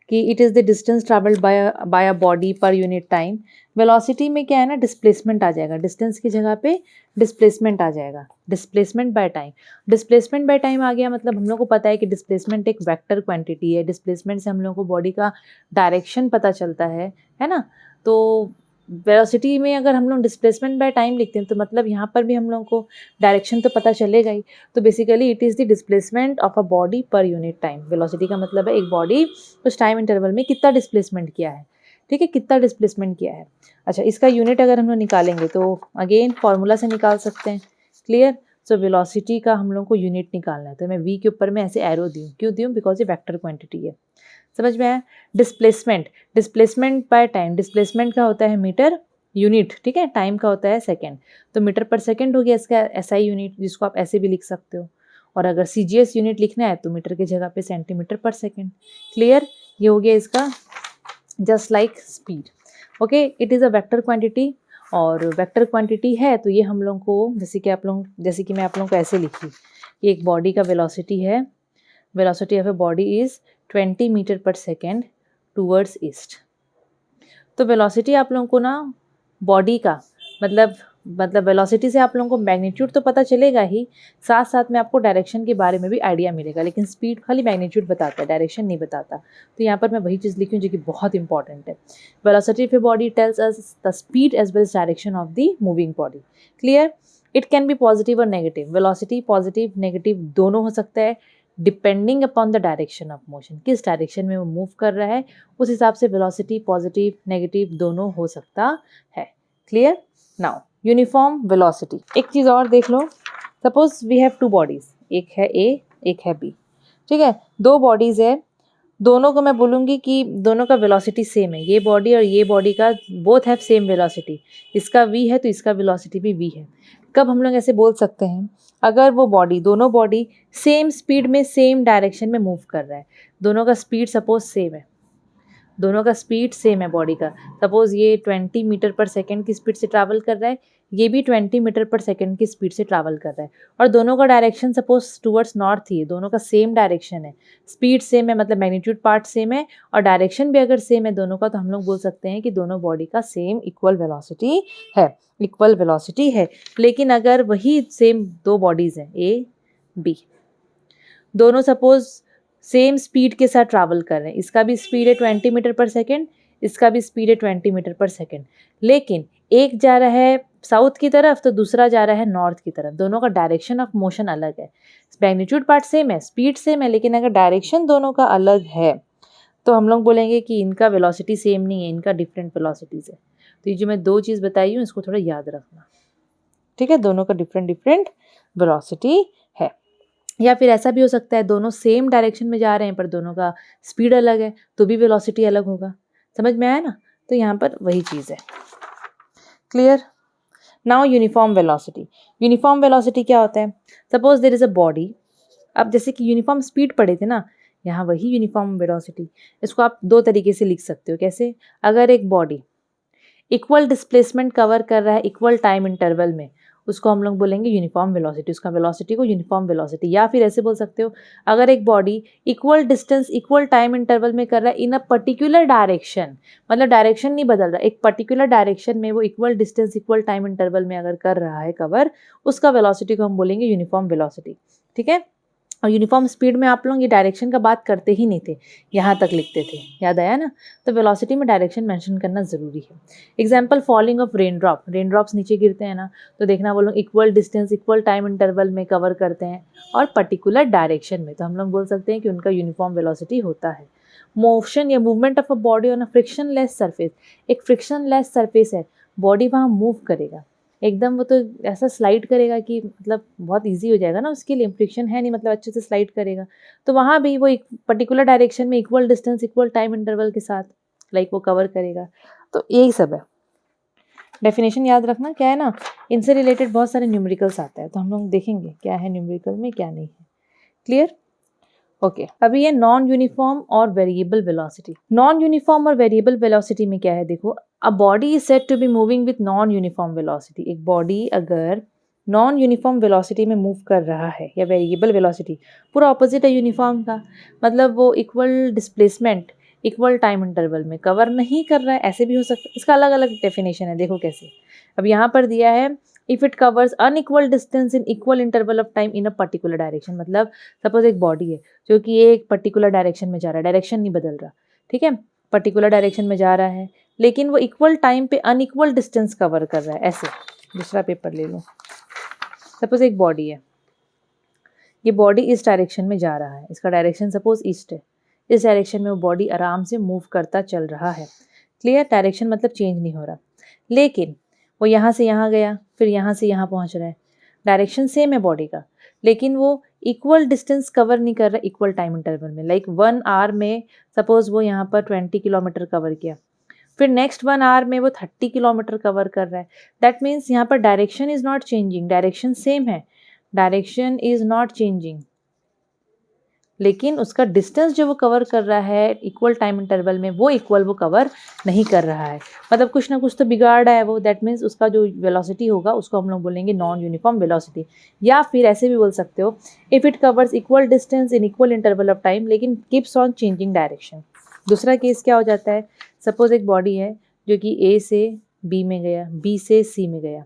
कि it is the distance travelled by a body per unit time. Velocity में क्या है ना, डिस्प्लेसमेंट आ जाएगा, डिस्टेंस की जगह पे डिस्प्लेसमेंट आ जाएगा, displacement by time. Displacement by time आ गया मतलब हम लोग को पता है कि डिस्प्लेसमेंट एक वेक्टर क्वांटिटी है। डिस्प्लेसमेंट से हम लोग को बॉडी का डायरेक्शन पता चलता है ना? तो वेलोसिटी में अगर हम लोग डिस्प्लेसमेंट बाय टाइम लिखते हैं तो मतलब यहाँ पर भी हम लोग को डायरेक्शन तो पता चलेगा ही। तो basically it is the displacement of a body per unit time. Velocity का मतलब है एक बॉडी उस टाइम इंटरवल में कितना डिस्प्लेसमेंट किया है, ठीक है? कितना डिस्प्लेसमेंट किया है। अच्छा, इसका यूनिट अगर हम लोग निकालेंगे तो अगेन फार्मूला से निकाल सकते हैं। क्लियर? सो वेलोसिटी का हम लोग को यूनिट निकालना है, तो मैं वी के ऊपर में ऐसे एरो दी हूँ, क्यों दी हूँ? बिकॉज ये वेक्टर क्वांटिटी है। समझ में आया? Displacement, displacement by time, displacement का होता है मीटर यूनिट, ठीक है? टाइम का होता है सेकेंड, तो मीटर पर सेकेंड हो गया इसका एसआई यूनिट, जिसको आप ऐसे भी लिख सकते हो। और अगर सीजीएस यूनिट लिखना है तो मीटर की जगह पे सेंटीमीटर पर सेकेंड। क्लियर? ये हो गया इसका just like speed. Okay, it is a vector quantity, और वेक्टर क्वांटिटी है तो ये हम लोग को जैसे कि मैं आप लोगों को ऐसे लिखी, ये एक बॉडी का वेलोसिटी है। Velocity of a body is 20 metre per second towards east. तो वेलोसिटी आप लोगों को ना बॉडी का मतलब वेलोसिटी से आप लोगों को मैग्नीट्यूड तो पता चलेगा ही, साथ साथ में आपको डायरेक्शन के बारे में भी आइडिया मिलेगा। लेकिन स्पीड खाली मैग्नीट्यूड बताता है, डायरेक्शन नहीं बताता। तो यहाँ पर मैं वही चीज़ लिखी हूँ जो कि बहुत इंपॉर्टेंट है। Velocity of a body tells us the speed as well as direction of the moving body. Clear? It can be positive और नेगेटिव। वेलोसिटी पॉजिटिव नेगेटिव दोनों हो सकता है, depending upon the direction of motion. किस डायरेक्शन में वो मूव कर रहा है उस हिसाब से वेलोसिटी पॉजिटिव नेगेटिव दोनों हो सकता है। क्लियर? Now uniform velocity. एक चीज़ और देख लो, suppose we have two bodies, एक है ए एक है बी, ठीक है? दो बॉडीज़ है, दोनों को मैं बोलूँगी कि दोनों का वेलोसिटी सेम है। ये बॉडी और ये बॉडी का बोथ हैव सेम वेलोसिटी। इसका वी है तो इसका वेलोसिटी भी वी है। कब हम लोग ऐसे बोल सकते हैं? अगर वो बॉडी, दोनों बॉडी सेम स्पीड में सेम डायरेक्शन में मूव कर रहा है, दोनों का स्पीड सपोज सेम है, दोनों का स्पीड सेम है बॉडी का। सपोज ये 20 मीटर पर सेकेंड की स्पीड से ट्रैवल कर रहा है, ये भी 20 मीटर पर सेकेंड की स्पीड से ट्रैवल कर रहा है, और दोनों का डायरेक्शन सपोज टूवर्ड्स नॉर्थ ही है, दोनों का सेम डायरेक्शन है, स्पीड सेम है, मतलब मैग्नीट्यूड पार्ट सेम है और डायरेक्शन भी अगर सेम है दोनों का, तो हम लोग बोल सकते हैं कि दोनों बॉडी का सेम इक्वल वेलोसिटी है, इक्वल वेलोसिटी है। लेकिन अगर वही सेम दो बॉडीज़ हैं ए बी, दोनों सपोज सेम स्पीड के साथ ट्रैवल कर रहे हैं, इसका भी स्पीड है 20 मीटर पर सेकेंड, इसका भी स्पीड है 20 मीटर पर सेकेंड, लेकिन एक जा रहा है साउथ की तरफ तो दूसरा जा रहा है नॉर्थ की तरफ, दोनों का डायरेक्शन ऑफ मोशन अलग है। मैग्नीट्यूड पार्ट सेम है, स्पीड सेम है, लेकिन अगर डायरेक्शन दोनों का अलग है तो हम लोग बोलेंगे कि इनका वेलोसिटी सेम नहीं है, इनका डिफरेंट वेलोसिटीज़ है। तो ये जो मैं दो चीज़ बताई हूँ इसको थोड़ा याद रखना, ठीक है, दोनों का डिफरेंट डिफरेंट वेलोसिटी है। या फिर ऐसा भी हो सकता है दोनों सेम डायरेक्शन में जा रहे हैं पर दोनों का स्पीड अलग है तो भी वेलोसिटी अलग होगा। समझ में आया ना? तो यहाँ पर वही चीज़ है। Clear? Now uniform velocity. Uniform velocity क्या होता है? Suppose there is a body, अब जैसे कि यूनिफॉर्म स्पीड पढ़े थे ना, यहाँ वही यूनिफॉर्म वेलोसिटी। इसको आप दो तरीके से लिख सकते हो। कैसे? अगर एक बॉडी इक्वल डिस्प्लेसमेंट कवर कर रहा है इक्वल टाइम इंटरवल में, उसको हम लोग बोलेंगे यूनिफॉर्म वेलोसिटी, उसका वेलोसिटी को यूनिफॉर्म वेलोसिटी। या फिर ऐसे बोल सकते हो, अगर एक बॉडी equal distance equal time interval में कर रहा है इन अ पर्टिकुलर डायरेक्शन, मतलब डायरेक्शन नहीं बदल रहा, एक पर्टिकुलर डायरेक्शन में वो equal distance equal time interval में अगर कर रहा है कवर, उसका वेलोसिटी को हम बोलेंगे यूनिफॉर्म वेलोसिटी। ठीक है? और यूनिफॉर्म स्पीड में आप लोग ये डायरेक्शन का बात करते ही नहीं थे, यहाँ तक लिखते थे, याद आया ना? तो वेलोसिटी में डायरेक्शन मेंशन करना ज़रूरी है। Example falling of rain drops नीचे गिरते हैं ना, तो देखना वो लोग equal distance equal time interval में कवर करते हैं और पर्टिकुलर डायरेक्शन में, तो हम लोग बोल सकते हैं कि उनका यूनिफॉर्म वेलोसिटी होता है। मोशन या movement of a body on a frictionless surface, एक फ्रिक्शनलेस सरफेस है, बॉडी वहाँ मूव करेगा एकदम, वो तो ऐसा स्लाइड करेगा कि मतलब बहुत इजी हो जाएगा ना उसके लिए, फ्रिक्शन है नहीं, मतलब अच्छे से स्लाइड करेगा। तो वहाँ भी वो एक पर्टिकुलर डायरेक्शन में equal distance equal time interval के साथ लाइक वो कवर करेगा। तो यही सब है। डेफिनेशन याद रखना क्या है ना, इनसे रिलेटेड बहुत सारे न्यूमेरिकल्स आते हैं, तो हम लोग देखेंगे क्या है न्यूमेरिकल में क्या नहीं है। क्लियर? ओके अभी ये नॉन यूनिफॉर्म और वेरिएबल वेलोसिटी। नॉन यूनिफॉर्म और वेरिएबल वेलोसिटी में क्या है देखो, a body is said to be moving with non uniform velocity. एक बॉडी अगर नॉन यूनिफॉर्म वेलोसिटी में मूव कर रहा है या वेरिएबल वेलोसिटी, पूरा ऑपोजिट है यूनिफॉर्म का, मतलब वो equal displacement equal time interval में कवर नहीं कर रहा है, ऐसे भी हो सकता है। इसका अलग अलग डेफिनेशन है, देखो कैसे। अब यहाँ पर दिया है if it covers unequal distance in equal interval of time in a particular direction, मतलब सपोज एक बॉडी है जो कि एक पर्टिकुलर डायरेक्शन में जा रहा है, डायरेक्शन नहीं बदल रहा, ठीक है, पर्टिकुलर डायरेक्शन में जा रहा है, लेकिन वो इक्वल टाइम पे अनइक्वल डिस्टेंस कवर कर रहा है। ऐसे दूसरा पेपर ले लो, सपोज एक बॉडी है, ये बॉडी इस डायरेक्शन में जा रहा है, इसका डायरेक्शन सपोज ईस्ट है, इस डायरेक्शन में वो बॉडी आराम से मूव करता चल रहा है। क्लियर? डायरेक्शन मतलब चेंज नहीं हो रहा, लेकिन वो यहाँ से यहाँ गया, फिर यहाँ से यहाँ पहुँच रहा है, डायरेक्शन सेम है बॉडी का, लेकिन वो इक्वल डिस्टेंस कवर नहीं कर रहा इक्वल टाइम इंटरवल में। लाइक 1 आवर में सपोज वो यहाँ पर 20 किलोमीटर कवर किया, फिर नेक्स्ट 1 आवर में वो 30 किलोमीटर कवर कर रहा है। दैट मीन्स यहाँ पर direction is not changing, direction same है, डायरेक्शन इज नॉट चेंजिंग, लेकिन उसका डिस्टेंस जो वो कवर कर रहा है इक्वल टाइम इंटरवल में, वो इक्वल वो कवर नहीं कर रहा है, मतलब कुछ ना कुछ तो बिगाड़ रहा है वो। दैट मीन्स उसका जो वेलोसिटी होगा उसको हम लोग बोलेंगे नॉन यूनिफॉर्म वेलोसिटी। या फिर ऐसे भी बोल सकते हो, if it covers equal distance in equal interval of time लेकिन कीप्स ऑन चेंजिंग डायरेक्शन। दूसरा केस क्या हो जाता है, सपोज एक बॉडी है जो कि ए से बी में गया, बी से सी में गया,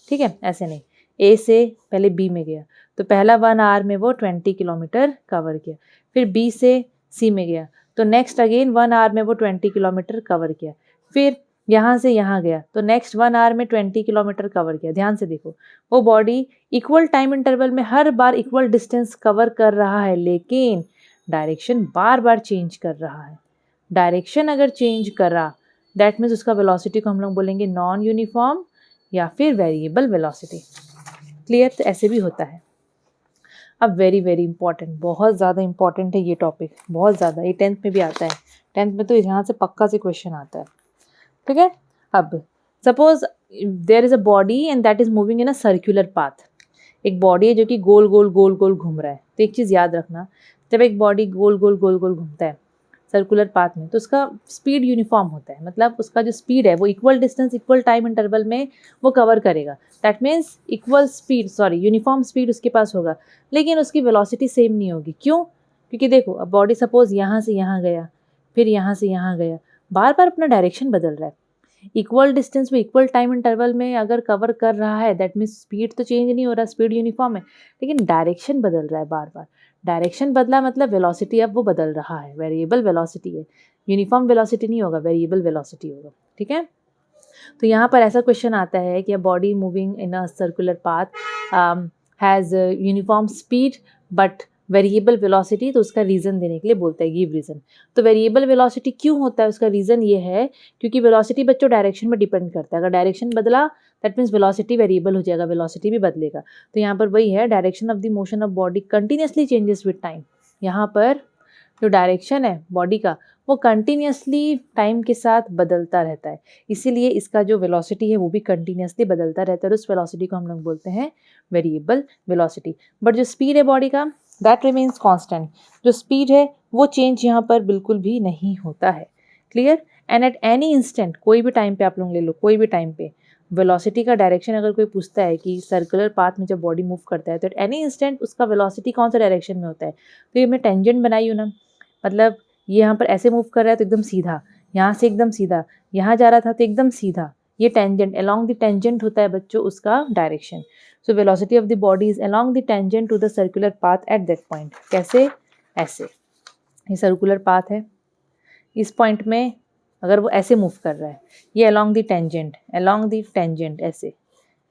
ठीक है, ऐसे नहीं, ए से पहले बी में गया, तो पहला 1 आवर में वो 20 किलोमीटर कवर किया, फिर बी से सी में गया, तो नेक्स्ट अगेन 1 आवर में वो 20 किलोमीटर कवर किया, फिर यहाँ से यहाँ गया, तो नेक्स्ट 1 आवर में 20 किलोमीटर कवर किया। ध्यान से देखो, वो बॉडी इक्वल टाइम इंटरवल में हर बार इक्वल डिस्टेंस कवर कर रहा है, लेकिन डायरेक्शन बार बार चेंज कर रहा है। डायरेक्शन अगर चेंज करा दैट मीन्स उसका वेलोसिटी को हम लोग बोलेंगे नॉन यूनिफॉर्म या फिर वेरिएबल वेलोसिटी। क्लियर? तो ऐसे भी होता है। अब वेरी वेरी इंपॉर्टेंट, बहुत ज़्यादा इंपॉर्टेंट है ये टॉपिक, बहुत ज़्यादा, ये 10th में भी आता है, 10th में तो यहाँ से पक्का से क्वेश्चन आता है, ठीक है। अब suppose there is a body and that is moving in a circular path. एक बॉडी है जो कि गोल गोल गोल गोल घूम रहा है, तो एक चीज़ याद रखना, जब एक बॉडी गोल गोल गोल गोल घूमता है सर्कुलर पाथ में, तो उसका स्पीड यूनिफॉर्म होता है, मतलब उसका जो स्पीड है वो equal distance equal time interval में वो कवर करेगा। That means equal speed, sorry uniform speed उसके पास होगा, लेकिन उसकी वेलोसिटी सेम नहीं होगी। क्यों? क्योंकि देखो, अब बॉडी सपोज यहाँ से यहाँ गया, फिर यहाँ से यहाँ गया, बार बार अपना डायरेक्शन बदल रहा है, इक्वल डिस्टेंस में इक्वल टाइम इंटरवल में अगर कवर कर रहा है, दैट मीन्स स्पीड तो चेंज नहीं हो रहा, स्पीड यूनिफॉर्म है, लेकिन डायरेक्शन बदल रहा है बार बार। डायरेक्शन बदला मतलब वेलोसिटी अब वो बदल रहा है, वेरिएबल वेलोसिटी है, यूनिफॉर्म वेलोसिटी नहीं होगा, वेरिएबल वेलोसिटी होगा, ठीक है। तो यहाँ पर ऐसा क्वेश्चन आता है कि a body moving in a circular path has uniform speed but variable velocity, तो उसका रीज़न देने के लिए बोलता है गिव रीज़न। तो वेरिएबल वेलोसिटी क्यों होता है, उसका रीज़न ये है क्योंकि वेलोसिटी बच्चों डायरेक्शन में डिपेंड करता है। अगर डायरेक्शन बदला दैट मीन्स वेलोसिटी वेरिएबल हो जाएगा, वेलोसिटी भी बदलेगा। तो यहाँ पर वही है, direction of the motion of body continuously changes with time. यहाँ पर जो डायरेक्शन है बॉडी का वो कंटिन्यूसली टाइम के साथ बदलता रहता है, इसीलिए इसका जो वेलोसिटी है वो भी कंटिन्यूसली बदलता रहता है, और उस वेलोसिटी को हम लोग बोलते हैं वेरिएबल वेलोसिटी। बट जो स्पीड है बॉडी का दैट रिमेन्स कांस्टेंट, जो स्पीड है वो चेंज यहाँ पर बिल्कुल भी नहीं होता है। Clear. And at any instant, कोई भी टाइम पे आप लोग ले लो, कोई भी टाइम पे वेलोसिटी का डायरेक्शन अगर कोई पूछता है कि सर्कुलर पाथ में जब बॉडी मूव करता है तो एट एनी इंस्टेंट उसका वेलोसिटी कौन सा डायरेक्शन में होता है। तो ये मैं टेंजेंट बनाई हूँ ना, मतलब ये यहाँ पर ऐसे मूव कर रहा है तो एकदम सीधा, यहाँ से एकदम सीधा, यहाँ जा रहा था तो एकदम सीधा, ये टेंजेंट, अलोंग द टेंजेंट होता है बच्चों उसका direction. So velocity of the body is along the tangent to the circular path at that point. कैसे, ऐसे, ये सर्कुलर पाथ है, इस पॉइंट में अगर वो ऐसे मूव कर रहा है, ये अलोंग द टेंजेंट, ऐसे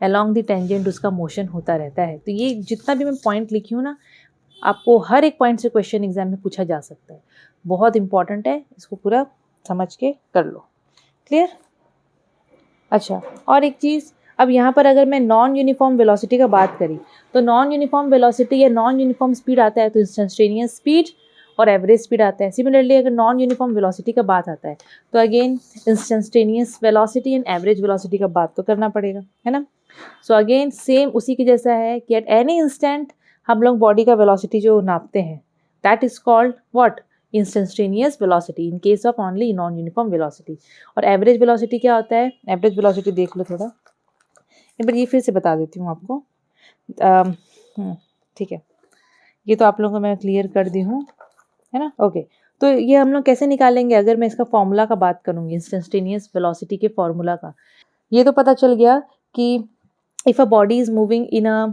अलोंग द टेंजेंट उसका मोशन होता रहता है। तो ये जितना भी मैं पॉइंट लिखी हूँ ना, आपको हर एक पॉइंट से क्वेश्चन एग्जाम में पूछा जा सकता है, बहुत इंपॉर्टेंट है, इसको पूरा समझ के कर लो। क्लियर। अच्छा, और एक चीज़, अब यहाँ पर अगर मैं नॉन यूनिफॉर्म वेलोसिटी का बात करी तो नॉन यूनिफॉर्म वेलोसिटी या नॉन यूनिफॉर्म स्पीड आता है तो इंस्टेंटेनियस स्पीड और एवरेज स्पीड आता है। सिमिलरली अगर नॉन यूनिफॉर्म वेलोसिटी का बात आता है तो again instantaneous velocity and average velocity का बात तो करना पड़ेगा, है ना। सो अगेन सेम उसी के जैसा है कि एट एनी इंस्टेंट हम लोग बॉडी का वेलोसिटी जो नापते हैं that is called what, instantaneous velocity in case of only non uniform velocity. और एवरेज वेलोसिटी क्या होता है, एवरेज वेलोसिटी देख लो थोड़ा, एक बार ये फिर से बता देती हूँ आपको। ठीक है, ये तो आप लोगों को मैं क्लियर कर दी हूँ, है ना। ओके, तो ये हम लोग कैसे निकालेंगे, अगर मैं इसका फॉर्मूला का बात करूँगी इंस्टेंटेनियस वेलोसिटी के फॉर्मूला का, ये तो पता चल गया कि if a body is moving in a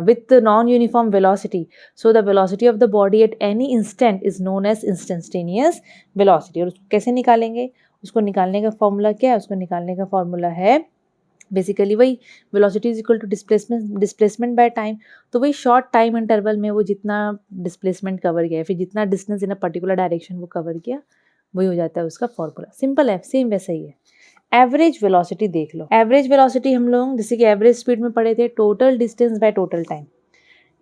with non-uniform velocity, so the velocity of the body at any instant is known as instantaneous velocity। और उसको कैसे निकालेंगे, उसको निकालने का फॉर्मूला क्या है, उसको निकालने का फॉर्मूला है बेसिकली वही velocity is equal to displacement by time. तो वही शॉर्ट टाइम इंटरवल में वो जितना डिस्प्लेसमेंट कवर किया, फिर जितना distance in a particular direction वो कवर किया, वही हो जाता है उसका फॉर्मूला। सिंपल है, सेम वैसा ही है। एवरेज वेलोसिटी देख लो, एवरेज वेलोसिटी हम लोग जैसे कि एवरेज स्पीड में पढ़े थे, total distance by total time.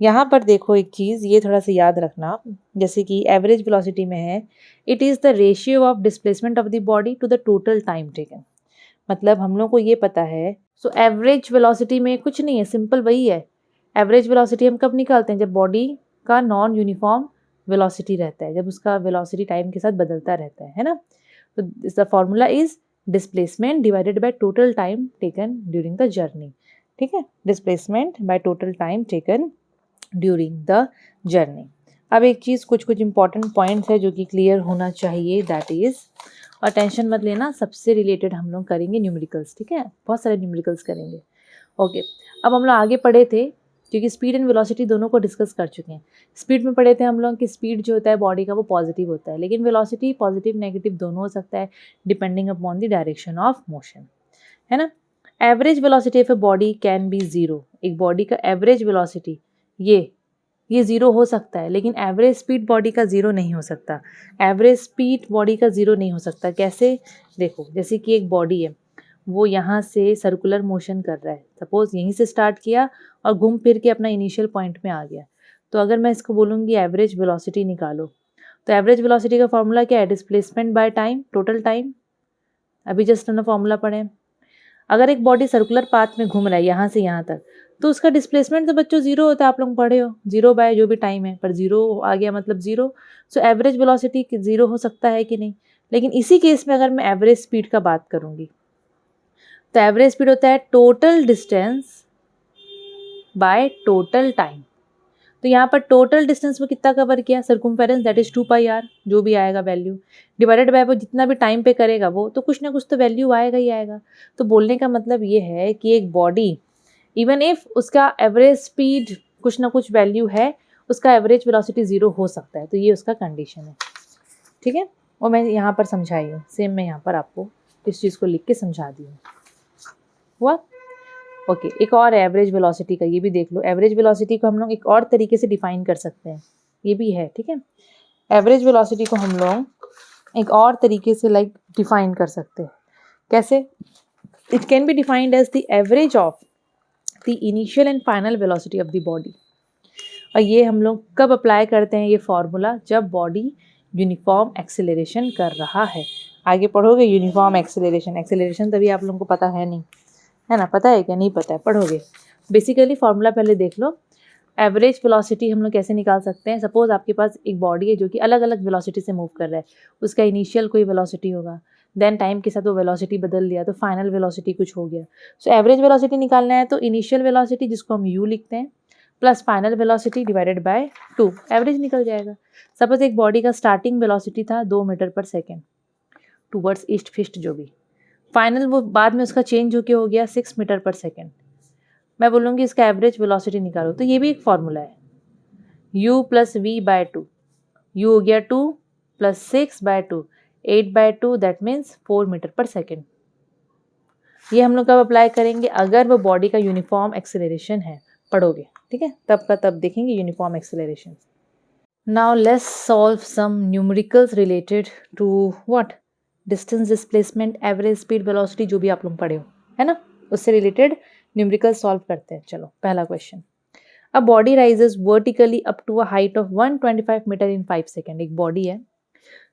यहाँ पर देखो एक चीज़, ये थोड़ा सा याद रखना, जैसे कि एवरेज वेलोसिटी में है it is the ratio of displacement of the body to the total time taken. मतलब हम लोग को ये पता है, सो एवरेज वेलोसिटी में कुछ नहीं है, सिंपल वही है। एवरेज वेलोसिटी हम कब निकालते हैं, जब बॉडी का नॉन यूनिफॉर्म वेलोसिटी रहता है, जब उसका वेलोसिटी टाइम के साथ बदलता रहता है ना। तो the formula is displacement divided by total time taken during the journey. ठीक है, displacement by total time taken during the journey. अब एक चीज़, कुछ इंपॉर्टेंट पॉइंट्स है जो कि क्लियर होना चाहिए, दैट इज़, और टेंशन मत लेना, सबसे रिलेटेड हम लोग करेंगे न्यूमेरिकल्स, ठीक है, बहुत सारे न्यूमेरिकल्स करेंगे। ओके, अब हम लोग आगे पढ़े थे क्योंकि स्पीड एंड वेलोसिटी दोनों को डिस्कस कर चुके हैं। स्पीड में पढ़े थे हम लोग कि स्पीड जो होता है बॉडी का वो पॉजिटिव होता है, लेकिन वेलोसिटी पॉजिटिव नेगेटिव दोनों हो सकता है depending upon the direction of motion, है ना। Average velocity of a body can be zero, एक बॉडी का एवरेज वेलोसिटी ये ज़ीरो हो सकता है, लेकिन एवरेज स्पीड बॉडी का ज़ीरो नहीं हो सकता। एवरेज स्पीड बॉडी का ज़ीरो नहीं हो सकता। कैसे, देखो, जैसे कि एक बॉडी है, वो यहाँ से सर्कुलर मोशन कर रहा है, सपोज़ यहीं से स्टार्ट किया और घूम फिर के अपना इनिशियल पॉइंट में आ गया। तो अगर मैं इसको बोलूँगी एवरेज वेलोसिटी निकालो, तो एवरेज वेलोसिटी का फॉर्मूला क्या है, displacement by time, total time. अभी जस्ट हमने फॉर्मूला पढ़े। अगर एक बॉडी सर्कुलर पाथ में घूम रहा है यहाँ से यहाँ तक, तो उसका डिस्प्लेसमेंट तो बच्चों जीरो होता है, आप लोग पढ़े हो, जीरो बाय जो भी टाइम है, पर जीरो आ गया मतलब zero. So average velocity zero हो सकता है कि नहीं। लेकिन इसी केस में अगर मैं एवरेज स्पीड का बात करूँगी तो एवरेज स्पीड होता है total distance by total time. तो यहाँ पर टोटल डिस्टेंस में कितना कवर किया, सर्कमफेरेंस, दैट इज 2πr, जो भी आएगा वैल्यू, डिवाइडेड बाय वो जितना भी टाइम पे करेगा वो, तो कुछ ना कुछ तो वैल्यू आएगा ही आएगा। तो बोलने का मतलब ये है कि एक बॉडी इवन इफ उसका एवरेज स्पीड कुछ ना कुछ वैल्यू है, उसका एवरेज वेलोसिटी 0 हो सकता है। तो ये उसका कंडीशन है, ठीक है। और मैं यहाँ पर समझाई हूँ, सेम मैं यहाँ पर आपको इस चीज़ को लिख के समझा दी हूँ। हुआ? ओके, एक और एवरेज वेलोसिटी का, ये भी देख लो। एवरेज वेलोसिटी को हम लोग एक और तरीके से डिफाइन कर सकते हैं, ये भी है, ठीक है। एवरेज वेलोसिटी को हम लोग एक और तरीके से डिफाइन कर सकते हैं। कैसे? It can be defined as the average of the initial and final velocity of the body. और ये हम लोग कब अप्लाई करते हैं ये फॉर्मूला? जब बॉडी यूनिफॉर्म एक्सेलरेशन कर रहा है। आगे पढ़ोगे यूनिफॉर्म एक्सेलरेशन। एक्सेलरेशन तभी आप लोगों को पता है नहीं, है ना? पता है क्या? नहीं पता है, पढ़ोगे। बेसिकली फॉर्मूला पहले देख लो। एवरेज वेलोसिटी हम लोग कैसे निकाल सकते हैं? सपोज आपके पास एक बॉडी है जो कि अलग अलग वेलोसिटी से मूव कर रहा है। उसका इनिशियल कोई वेलोसिटी होगा, देन टाइम के साथ वो वेलोसिटी बदल लिया तो फाइनल वेलोसिटी कुछ हो गया। सो एवरेज वेलोसिटी निकालना है तो इनिशियल वेलोसिटी, जिसको हम यू लिखते हैं, plus final velocity divided by 2, average निकल जाएगा। सपोज एक बॉडी का स्टार्टिंग वेलोसिटी था 2 metre per second towards east fist, जो भी फाइनल वो बाद में उसका चेंज होके हो गया 6 मीटर पर सेकेंड। मैं बोलूँगी इसका एवरेज वेलोसिटी निकालो, तो ये भी एक फॉर्मूला है। u plus v by 2, u हो गया 2 plus 6 by 2, 8 by 2, that means 4 meter per second. ये हम लोग कब अप्लाई करेंगे? अगर वो बॉडी का यूनिफॉर्म एक्सेलरेशन है, पढ़ोगे, ठीक है, तब का तब देखेंगे uniform acceleration. Now let's solve some numericals related to what? Distance, displacement, average speed, velocity, जो भी आप लोग पढ़े हो, है ना, उससे रिलेटेड न्यूमेरिकल सॉल्व करते हैं। चलो पहला question. A body rises vertically up to a height of 125 meter in 5 second. एक बॉडी है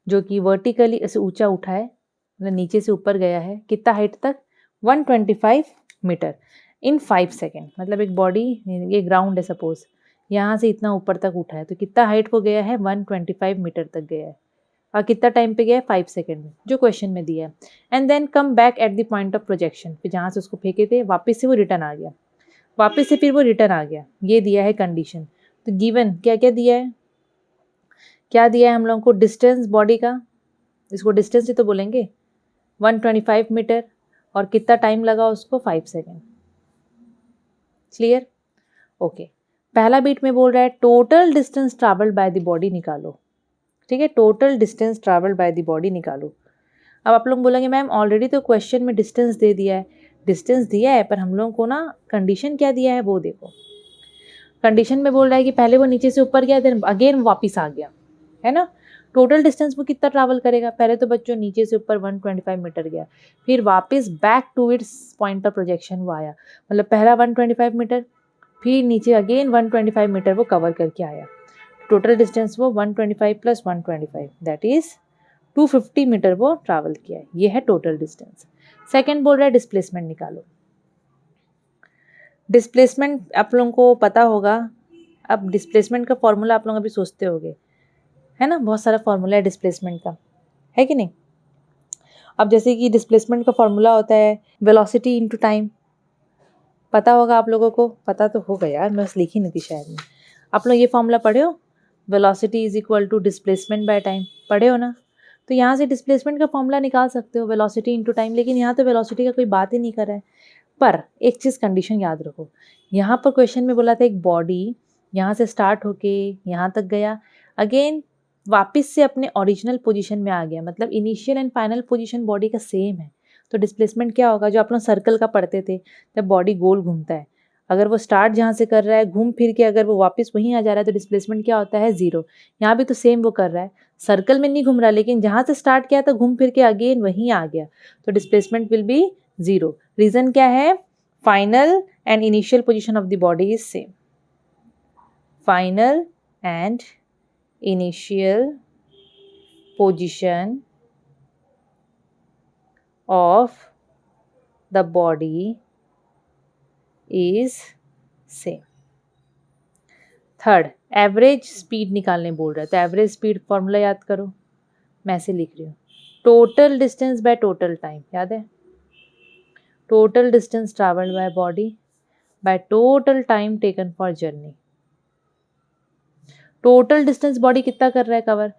जो कि वर्टिकली ऐसे ऊंचा उठा है, मतलब नीचे से ऊपर गया है, कितना हाइट तक? 125 मीटर इन 5 सेकेंड। मतलब एक बॉडी, ये ग्राउंड है सपोज, यहाँ से इतना ऊपर तक उठा है तो कितना हाइट को गया है? 125 मीटर तक गया है। और कितना टाइम पे गया है? 5 सेकेंड में, जो क्वेश्चन में दिया है। And then come back at the point of projection, फिर जहाँ से उसको फेंके थे वापस से वो रिटर्न आ गया, वापस से फिर वो रिटर्न आ गया। ये दिया है कंडीशन। तो गिवन क्या क्या दिया है? क्या दिया है हम लोगों को? डिस्टेंस बॉडी का, इसको डिस्टेंस ही तो बोलेंगे, 125 मीटर, और कितना टाइम लगा उसको? 5 सेकेंड। क्लियर? ओके। पहला बीट में बोल रहा है total distance travelled by the body निकालो, ठीक है, total distance travelled by the body निकालो। अब आप लोग बोलेंगे मैम ऑलरेडी तो क्वेश्चन में डिस्टेंस दे दिया है। डिस्टेंस दिया है, पर हम लोगों को ना कंडीशन क्या दिया है वो देखो। कंडीशन में बोल रहा है कि पहले वो नीचे से ऊपर गया, देन अगेन वापस आ गया, है ना। टोटल डिस्टेंस वो कितना ट्रैवल करेगा? पहले तो बच्चों नीचे से ऊपर 125 मीटर गया, फिर वापस back to its point of projection वो आया, मतलब पहला 125 मीटर, फिर नीचे अगेन 125 मीटर वो कवर करके आया। टोटल डिस्टेंस वो 125 प्लस 125, दैट इज 250 मीटर वो ट्रैवल किया है। ये है टोटल डिस्टेंस। सेकेंड बोल रहा है डिस्प्लेसमेंट निकालो। डिस्प्लेसमेंट आप लोगों को पता होगा। अब डिस्प्लेसमेंट का फॉर्मूला आप लोग अभी सोचते होगे, है ना, बहुत सारा फॉर्मूला है डिस्प्लेसमेंट का, है कि नहीं। अब जैसे कि डिस्प्लेसमेंट का फॉर्मूला होता है वेलोसिटी इनटू टाइम, पता होगा आप लोगों को। पता तो होगा यार, मैं बस लिखी नहीं थी शायद में। आप लोग ये फॉर्मूला पढ़े हो? Velocity is equal to displacement by time, पढ़े हो ना। तो यहाँ से डिस्प्लेसमेंट का फॉर्मूला निकाल सकते हो, वेलोसिटी इनटू टाइम। लेकिन यहाँ तो वेलोसिटी का कोई बात ही नहीं कर रहा है। पर एक चीज़ कंडीशन याद रखो, यहाँ पर क्वेश्चन में बोला था एक बॉडी यहाँ से स्टार्ट होके यहाँ तक गया, अगेन वापस से अपने ओरिजिनल पोजीशन में आ गया, मतलब initial and final position body का सेम है। तो डिस्प्लेसमेंट क्या होगा? जो आप लोग सर्कल का पढ़ते थे, जब बॉडी गोल घूमता है, अगर वो स्टार्ट जहाँ से कर रहा है घूम फिर के अगर वो वापस वहीं आ जा रहा है तो डिस्प्लेसमेंट क्या होता है? 0। यहाँ भी तो सेम वो कर रहा है, सर्कल में नहीं घूम रहा, लेकिन जहाँ से स्टार्ट किया था घूम फिर के अगेन वहीं आ गया, तो डिस्प्लेसमेंट विल बी 0। रीज़न क्या है? Final and initial position of the body is same. Final and initial position of the body is same। Third, average speed निकालने बोल रहा है, तो एवरेज स्पीड फॉर्मूला याद करो, मैं ऐसे लिख रही हूँ, total distance by total time, याद है, total distance travelled bye body bye total time taken for journey. Total distance body कितना कर रहा है कवर?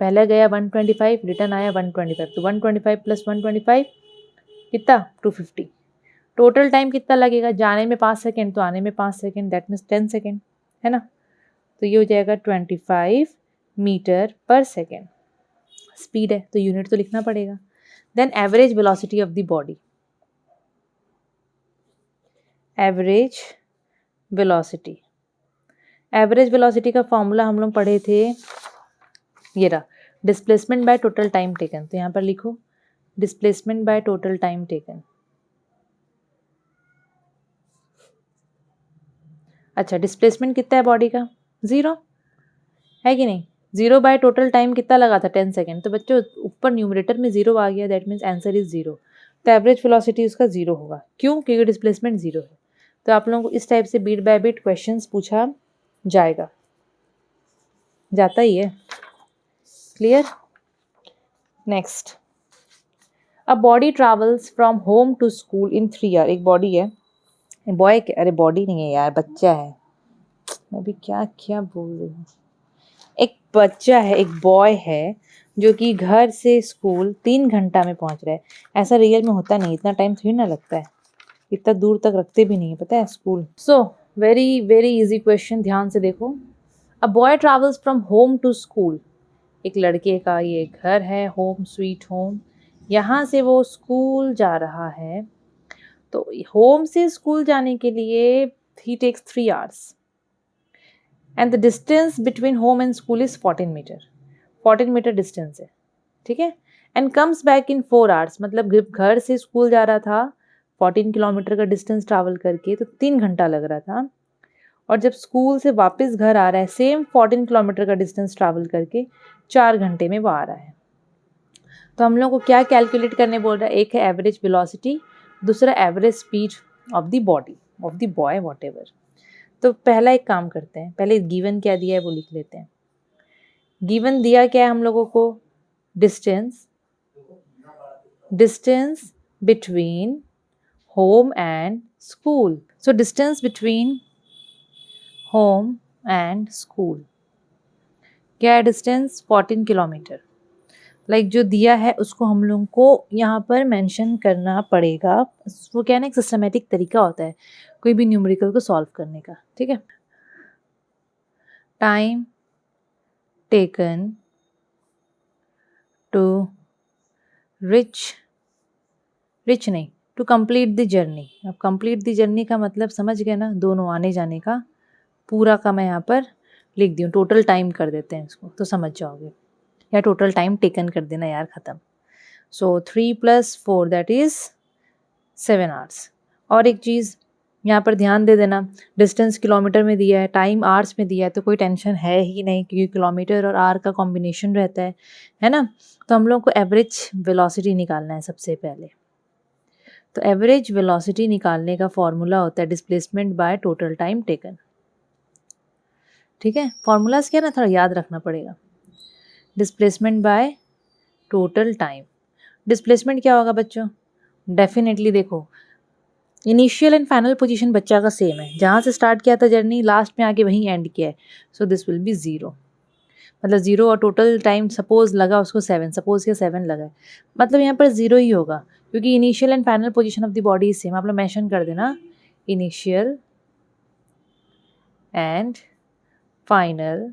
पहले गया 125, रिटर्न आया 125, तो 125 प्लस 125 कितना? 250। टोटल टाइम कितना लगेगा? जाने में 5 सेकेंड तो आने में 5 सेकेंड, दैट मीन्स 10 सेकेंड, है ना। तो ये हो जाएगा 25 मीटर पर सेकेंड। स्पीड है तो यूनिट तो लिखना पड़ेगा। Then average velocity of the body, average velocity, average velocity का फॉर्मूला हम लोग पढ़े थे, ये रहा, displacement by total time taken. तो यहाँ पर लिखो displacement by total time taken. अच्छा, डिस्प्लेसमेंट कितना है बॉडी का? 0 है कि नहीं? 0 बाय टोटल टाइम कितना लगा था? 10 सेकेंड। तो बच्चों ऊपर न्यूमरेटर में 0 आ गया, दैट मीन्स आंसर इज 0। तो एवरेज वेलोसिटी उसका 0 होगा। क्यों? क्योंकि डिस्प्लेसमेंट 0 है। तो आप लोगों को इस टाइप से बीट बाय बीट क्वेश्चंस पूछा जाएगा, जाता ही है। Clear? Next, a body travels from home to school in 3 hour. एक बॉडी है, बॉय, अरे बॉडी नहीं है यार, बच्चा है, मैं भी क्या क्या बोल रही हूँ। एक बच्चा है, एक बॉय है जो कि घर से स्कूल 3 घंटा में पहुंच रहा है। ऐसा रियल में होता नहीं, इतना टाइम थोड़ी ना लगता है, इतना दूर तक रखते भी नहीं है, पता है, school. So very very easy question, ध्यान से देखो। A boy travels from home to school, एक लड़के का ये घर है, होम स्वीट होम, यहाँ से वो स्कूल जा रहा है। तो होम से स्कूल जाने के लिए he takes 3 hours and the distance between home and school is 14 metre. 14 metre distance है, ठीक है। And comes back in 4 hours, मतलब घर से स्कूल जा रहा था 14 किलोमीटर का डिस्टेंस ट्रैवल करके, तो 3 घंटा लग रहा था। और जब स्कूल से वापस घर आ रहा है सेम 14 किलोमीटर का डिस्टेंस ट्रैवल करके 4 घंटे में वो आ रहा है। तो हम लोग को क्या कैलकुलेट करने बोल रहा है? एक है एवरेज वेलोसिटी, दूसरा average speed of the body of the boy whatever. तो पहला एक काम करते हैं, पहले गिवन क्या दिया है वो लिख लेते हैं। गिवन दिया क्या है हम लोगों को? Distance, distance between home and school. So distance between home and school क्या है? Distance 14 kilometre. लाइक जो दिया है उसको हम लोगों को यहाँ पर मेंशन करना पड़ेगा। वो क्या है ना, एक सिस्टमेटिक तरीका होता है कोई भी न्यूमेरिकल को सॉल्व करने का, ठीक है। टाइम टेकन टू रिच नहीं, टू कंप्लीट द जर्नी। अब कंप्लीट द जर्नी का मतलब समझ गए ना, दोनों आने जाने का पूरा का मैं यहाँ पर लिख दी हूँ। टोटल टाइम कर देते हैं इसको तो समझ जाओगे, या टोटल टाइम टेकन कर देना यार, ख़त्म। सो 3 + 4 दैट इज़ 7 आवर्स। और एक चीज़ यहाँ पर ध्यान दे देना, डिस्टेंस किलोमीटर में दिया है, टाइम आवर्स में दिया है, तो कोई टेंशन है ही नहीं क्योंकि किलोमीटर और आवर का कॉम्बिनेशन रहता है ना। तो हम लोग को एवरेज वेलोसिटी निकालना है सबसे पहले। तो एवरेज वेलोसिटी निकालने का फॉर्मूला होता है displacement by total time taken, ठीक है। फॉर्मूलाज क्या ना, थोड़ा याद रखना पड़ेगा। Displacement by total time, displacement क्या होगा बच्चों? डेफिनेटली देखो, इनिशियल एंड फाइनल पोजीशन बच्चा का सेम है, जहाँ से स्टार्ट किया था जर्नी लास्ट में आके वहीं एंड किया है। सो दिस विल बी 0, मतलब 0 और टोटल टाइम सपोज लगा उसको 7, सपोज के 7 लगा है, मतलब यहाँ पर 0 ही होगा क्योंकि initial and final position of the body is same. आप लोग मेंशन कर देना initial and final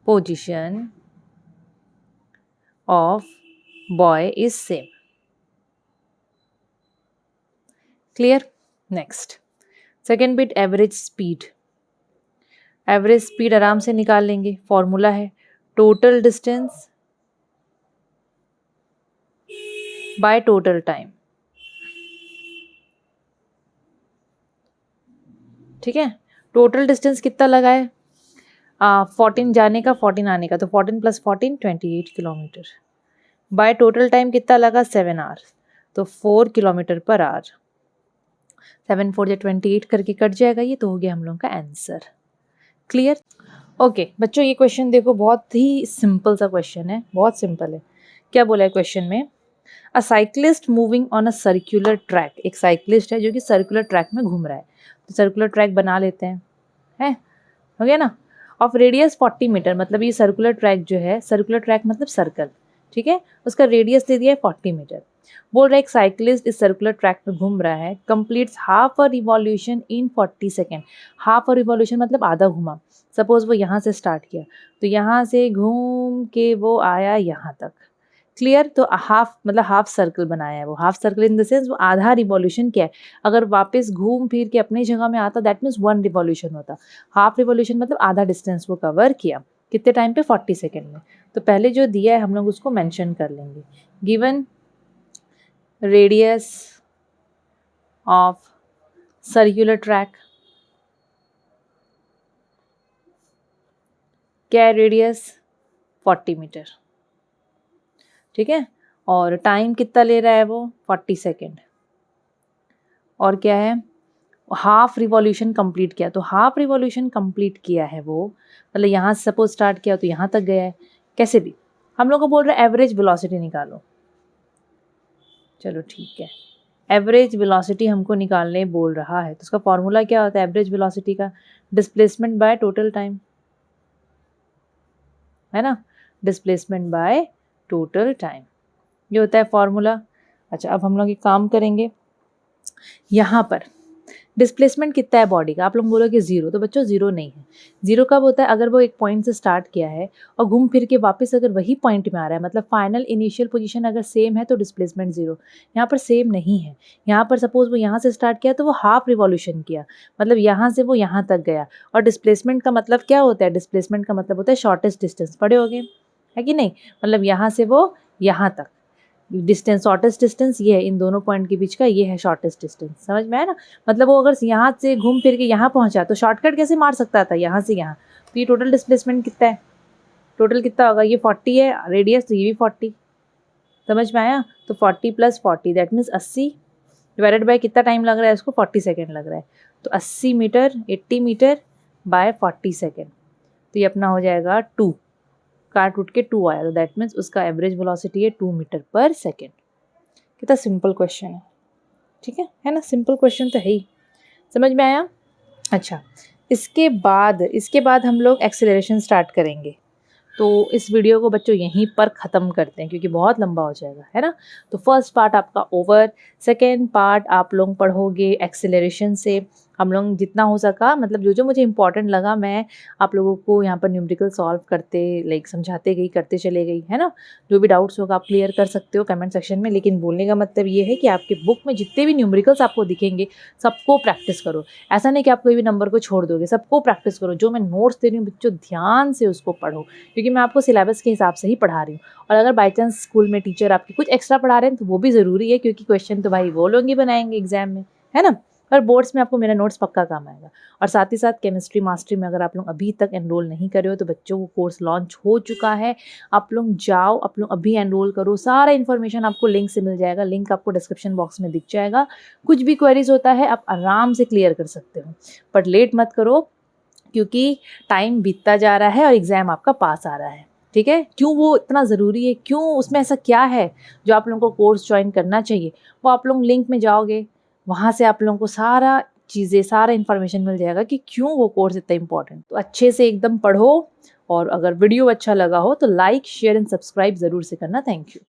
position of boy is same. Clear? Next second bit, average speed. Average speed आराम से निकाल लेंगे, फॉर्मूला है total distance by total time, ठीक है। टोटल डिस्टेंस कितना लगा है? 14 जाने का 14 आने का, तो 14 + 14 28 किलोमीटर। बाय टोटल टाइम कितना लगा? 7 आवर्स, तो 4 किलोमीटर पर आवर। 7 4 या 28 करके कट जाएगा ये, तो हो गया हम लोग का आंसर। क्लियर? ओके बच्चों, ये क्वेश्चन देखो, बहुत ही सिंपल सा क्वेश्चन है, बहुत सिंपल है। क्या बोला है क्वेश्चन में? अ cyclist moving on a circular track, एक साइक्लिस्ट है जो कि सर्कुलर ट्रैक में घूम रहा है। तो सर्कुलर ट्रैक बना लेते हैं, है हो गया ना। ऑफ रेडियस 40 मीटर, मतलब ये सर्कुलर ट्रैक जो है, सर्कुलर ट्रैक मतलब सर्कल, ठीक है, उसका रेडियस दे दिया है 40 मीटर। बोल रहा है एक साइकिलिस्ट इस सर्कुलर ट्रैक में घूम रहा है, completes half a revolution in 40 second. Half a revolution मतलब आधा घुमा। सपोज वो यहाँ से स्टार्ट किया, तो यहाँ से घूम के वो आया यहाँ तक। क्लियर? तो हाफ मतलब हाफ सर्कल बनाया है वो। Half circle in the sense वो आधा रिवॉल्यूशन क्या है। अगर वापस घूम फिर के अपनी जगह में आता दैट मीन्स 1 रिवॉल्यूशन होता। हाफ रिवॉल्यूशन मतलब आधा डिस्टेंस वो कवर किया। कितने टाइम पे? 40 सेकेंड में। तो पहले जो दिया है हम लोग उसको मेंशन कर लेंगे। Given radius of circular track, क्या है रेडियस? 40 मीटर। ठीक है, और टाइम कितना ले रहा है वो? 40 सेकेंड। और क्या है? हाफ रिवॉल्यूशन कंप्लीट किया। तो हाफ रिवॉल्यूशन कंप्लीट किया है वो, मतलब यहाँ से सपोज स्टार्ट किया तो यहाँ तक गया है। कैसे भी हम लोग को बोल रहे हैं एवरेज वेलोसिटी निकालो। चलो ठीक है, एवरेज वेलोसिटी हमको निकालने बोल रहा है, तो उसका फॉर्मूला क्या होता है एवरेज वेलोसिटी का? डिस्प्लेसमेंट बाय टोटल टाइम, है ना? डिस्प्लेसमेंट बाय टोटल टाइम, ये होता है फॉर्मूला। अच्छा, अब हम लोग एक काम करेंगे, यहाँ पर डिस्प्लेसमेंट कितना है बॉडी का? आप लोग बोलोगे 0, तो बच्चों 0 नहीं है। 0 कब होता है? अगर वो एक पॉइंट से स्टार्ट किया है और घूम फिर के वापस अगर वही पॉइंट में आ रहा है, मतलब फाइनल इनिशियल पोजीशन अगर सेम है तो डिस्प्लेसमेंट 0। यहाँ पर सेम नहीं है। यहाँ पर सपोज वो यहाँ से स्टार्ट किया तो वो हाफ रिवॉल्यूशन किया, मतलब यहाँ से वो यहाँ तक गया। और डिस्प्लेसमेंट का मतलब क्या होता है? डिस्प्लेसमेंट का मतलब होता है शॉर्टेस्ट डिस्टेंस। पढ़े होगे, है कि नहीं? मतलब यहाँ से वो यहाँ तक डिस्टेंस, शॉर्टेस्ट डिस्टेंस ये है, इन दोनों पॉइंट के बीच का ये है शॉर्टेस्ट डिस्टेंस। समझ में आया ना? मतलब वो अगर यहाँ से घूम फिर के यहाँ पहुँचा तो शॉर्टकट कैसे मार सकता था यहाँ से यहाँ? तो ये टोटल डिस्प्लेसमेंट कितना है? टोटल कितना होगा? ये 40 है रेडियस, तो ये भी 40। समझ में आया? तो 40 + 40 दैट मीन्स 80 डिवाइडेड बाय कितना टाइम लग रहा है इसको? 40 सेकेंड लग रहा है। तो 80 मीटर, 80 मीटर बाय 40 सेकेंड, तो ये अपना हो जाएगा 2। काट उठ के 2 आया, तो दैट मीन्स उसका एवरेज वेलोसिटी है 2 मीटर पर सेकेंड। कितना सिंपल क्वेश्चन है, ठीक है ना? सिंपल क्वेश्चन तो है ही। समझ में आया? अच्छा, इसके बाद हम लोग एक्सेलरेशन स्टार्ट करेंगे। तो इस वीडियो को बच्चों यहीं पर ख़त्म करते हैं क्योंकि बहुत लंबा हो जाएगा, है ना? तो फर्स्ट पार्ट आपका ओवर, सेकेंड पार्ट आप लोग पढ़ोगे एक्सेलरेशन से। हम लोग जितना हो सका, मतलब जो जो मुझे इंपॉर्टेंट लगा मैं आप लोगों को यहाँ पर न्यूमेरिकल सॉल्व करते लाइक समझाते गई, करते चले गई, है ना? जो भी डाउट्स होगा आप क्लियर कर सकते हो कमेंट सेक्शन में। लेकिन बोलने का मतलब ये है कि आपके बुक में जितने भी न्यूमेरिकल्स आपको दिखेंगे सबको प्रैक्टिस करो। ऐसा नहीं कि आप कोई भी नंबर को छोड़ दोगे, सबको प्रैक्टिस करो। जो मैं नोट्स दे रही हूँ बच्चों ध्यान से उसको पढ़ो, क्योंकि मैं आपको सिलेबस के हिसाब से ही पढ़ा रही हूँ। और अगर बाई चांस स्कूल में टीचर आपकी कुछ एक्स्ट्रा पढ़ा रहे हैं तो वो भी ज़रूरी है, क्योंकि क्वेश्चन तो भाई वो लोग ही बनाएंगे एग्जाम में, है ना? और बोर्ड्स में आपको मेरा नोट्स पक्का काम आएगा। और साथ ही साथ केमिस्ट्री मास्टरी में अगर आप लोग अभी तक एनरोल नहीं करे हो तो बच्चों वो कोर्स लॉन्च हो चुका है। आप लोग जाओ, आप लोग अभी एनरोल करो। सारा इन्फॉर्मेशन आपको लिंक से मिल जाएगा, लिंक आपको डिस्क्रिप्शन बॉक्स में दिख जाएगा। कुछ भी क्वेरीज होता है आप आराम से क्लियर कर सकते हो, बट लेट मत करो क्योंकि टाइम बीतता जा रहा है और एग्ज़ाम आपका पास आ रहा है। ठीक है? क्यों वो इतना ज़रूरी है, क्यों उसमें ऐसा क्या है जो आप लोगों को कोर्स ज्वाइन करना चाहिए, वो आप लोग लिंक में जाओगे, वहाँ से आप लोगों को सारा चीज़ें, सारा इन्फॉर्मेशन मिल जाएगा कि क्यों वो कोर्स इतना इंपॉर्टेंट। तो अच्छे से एकदम पढ़ो, और अगर वीडियो अच्छा लगा हो तो लाइक, शेयर एंड सब्सक्राइब ज़रूर से करना। Thank you.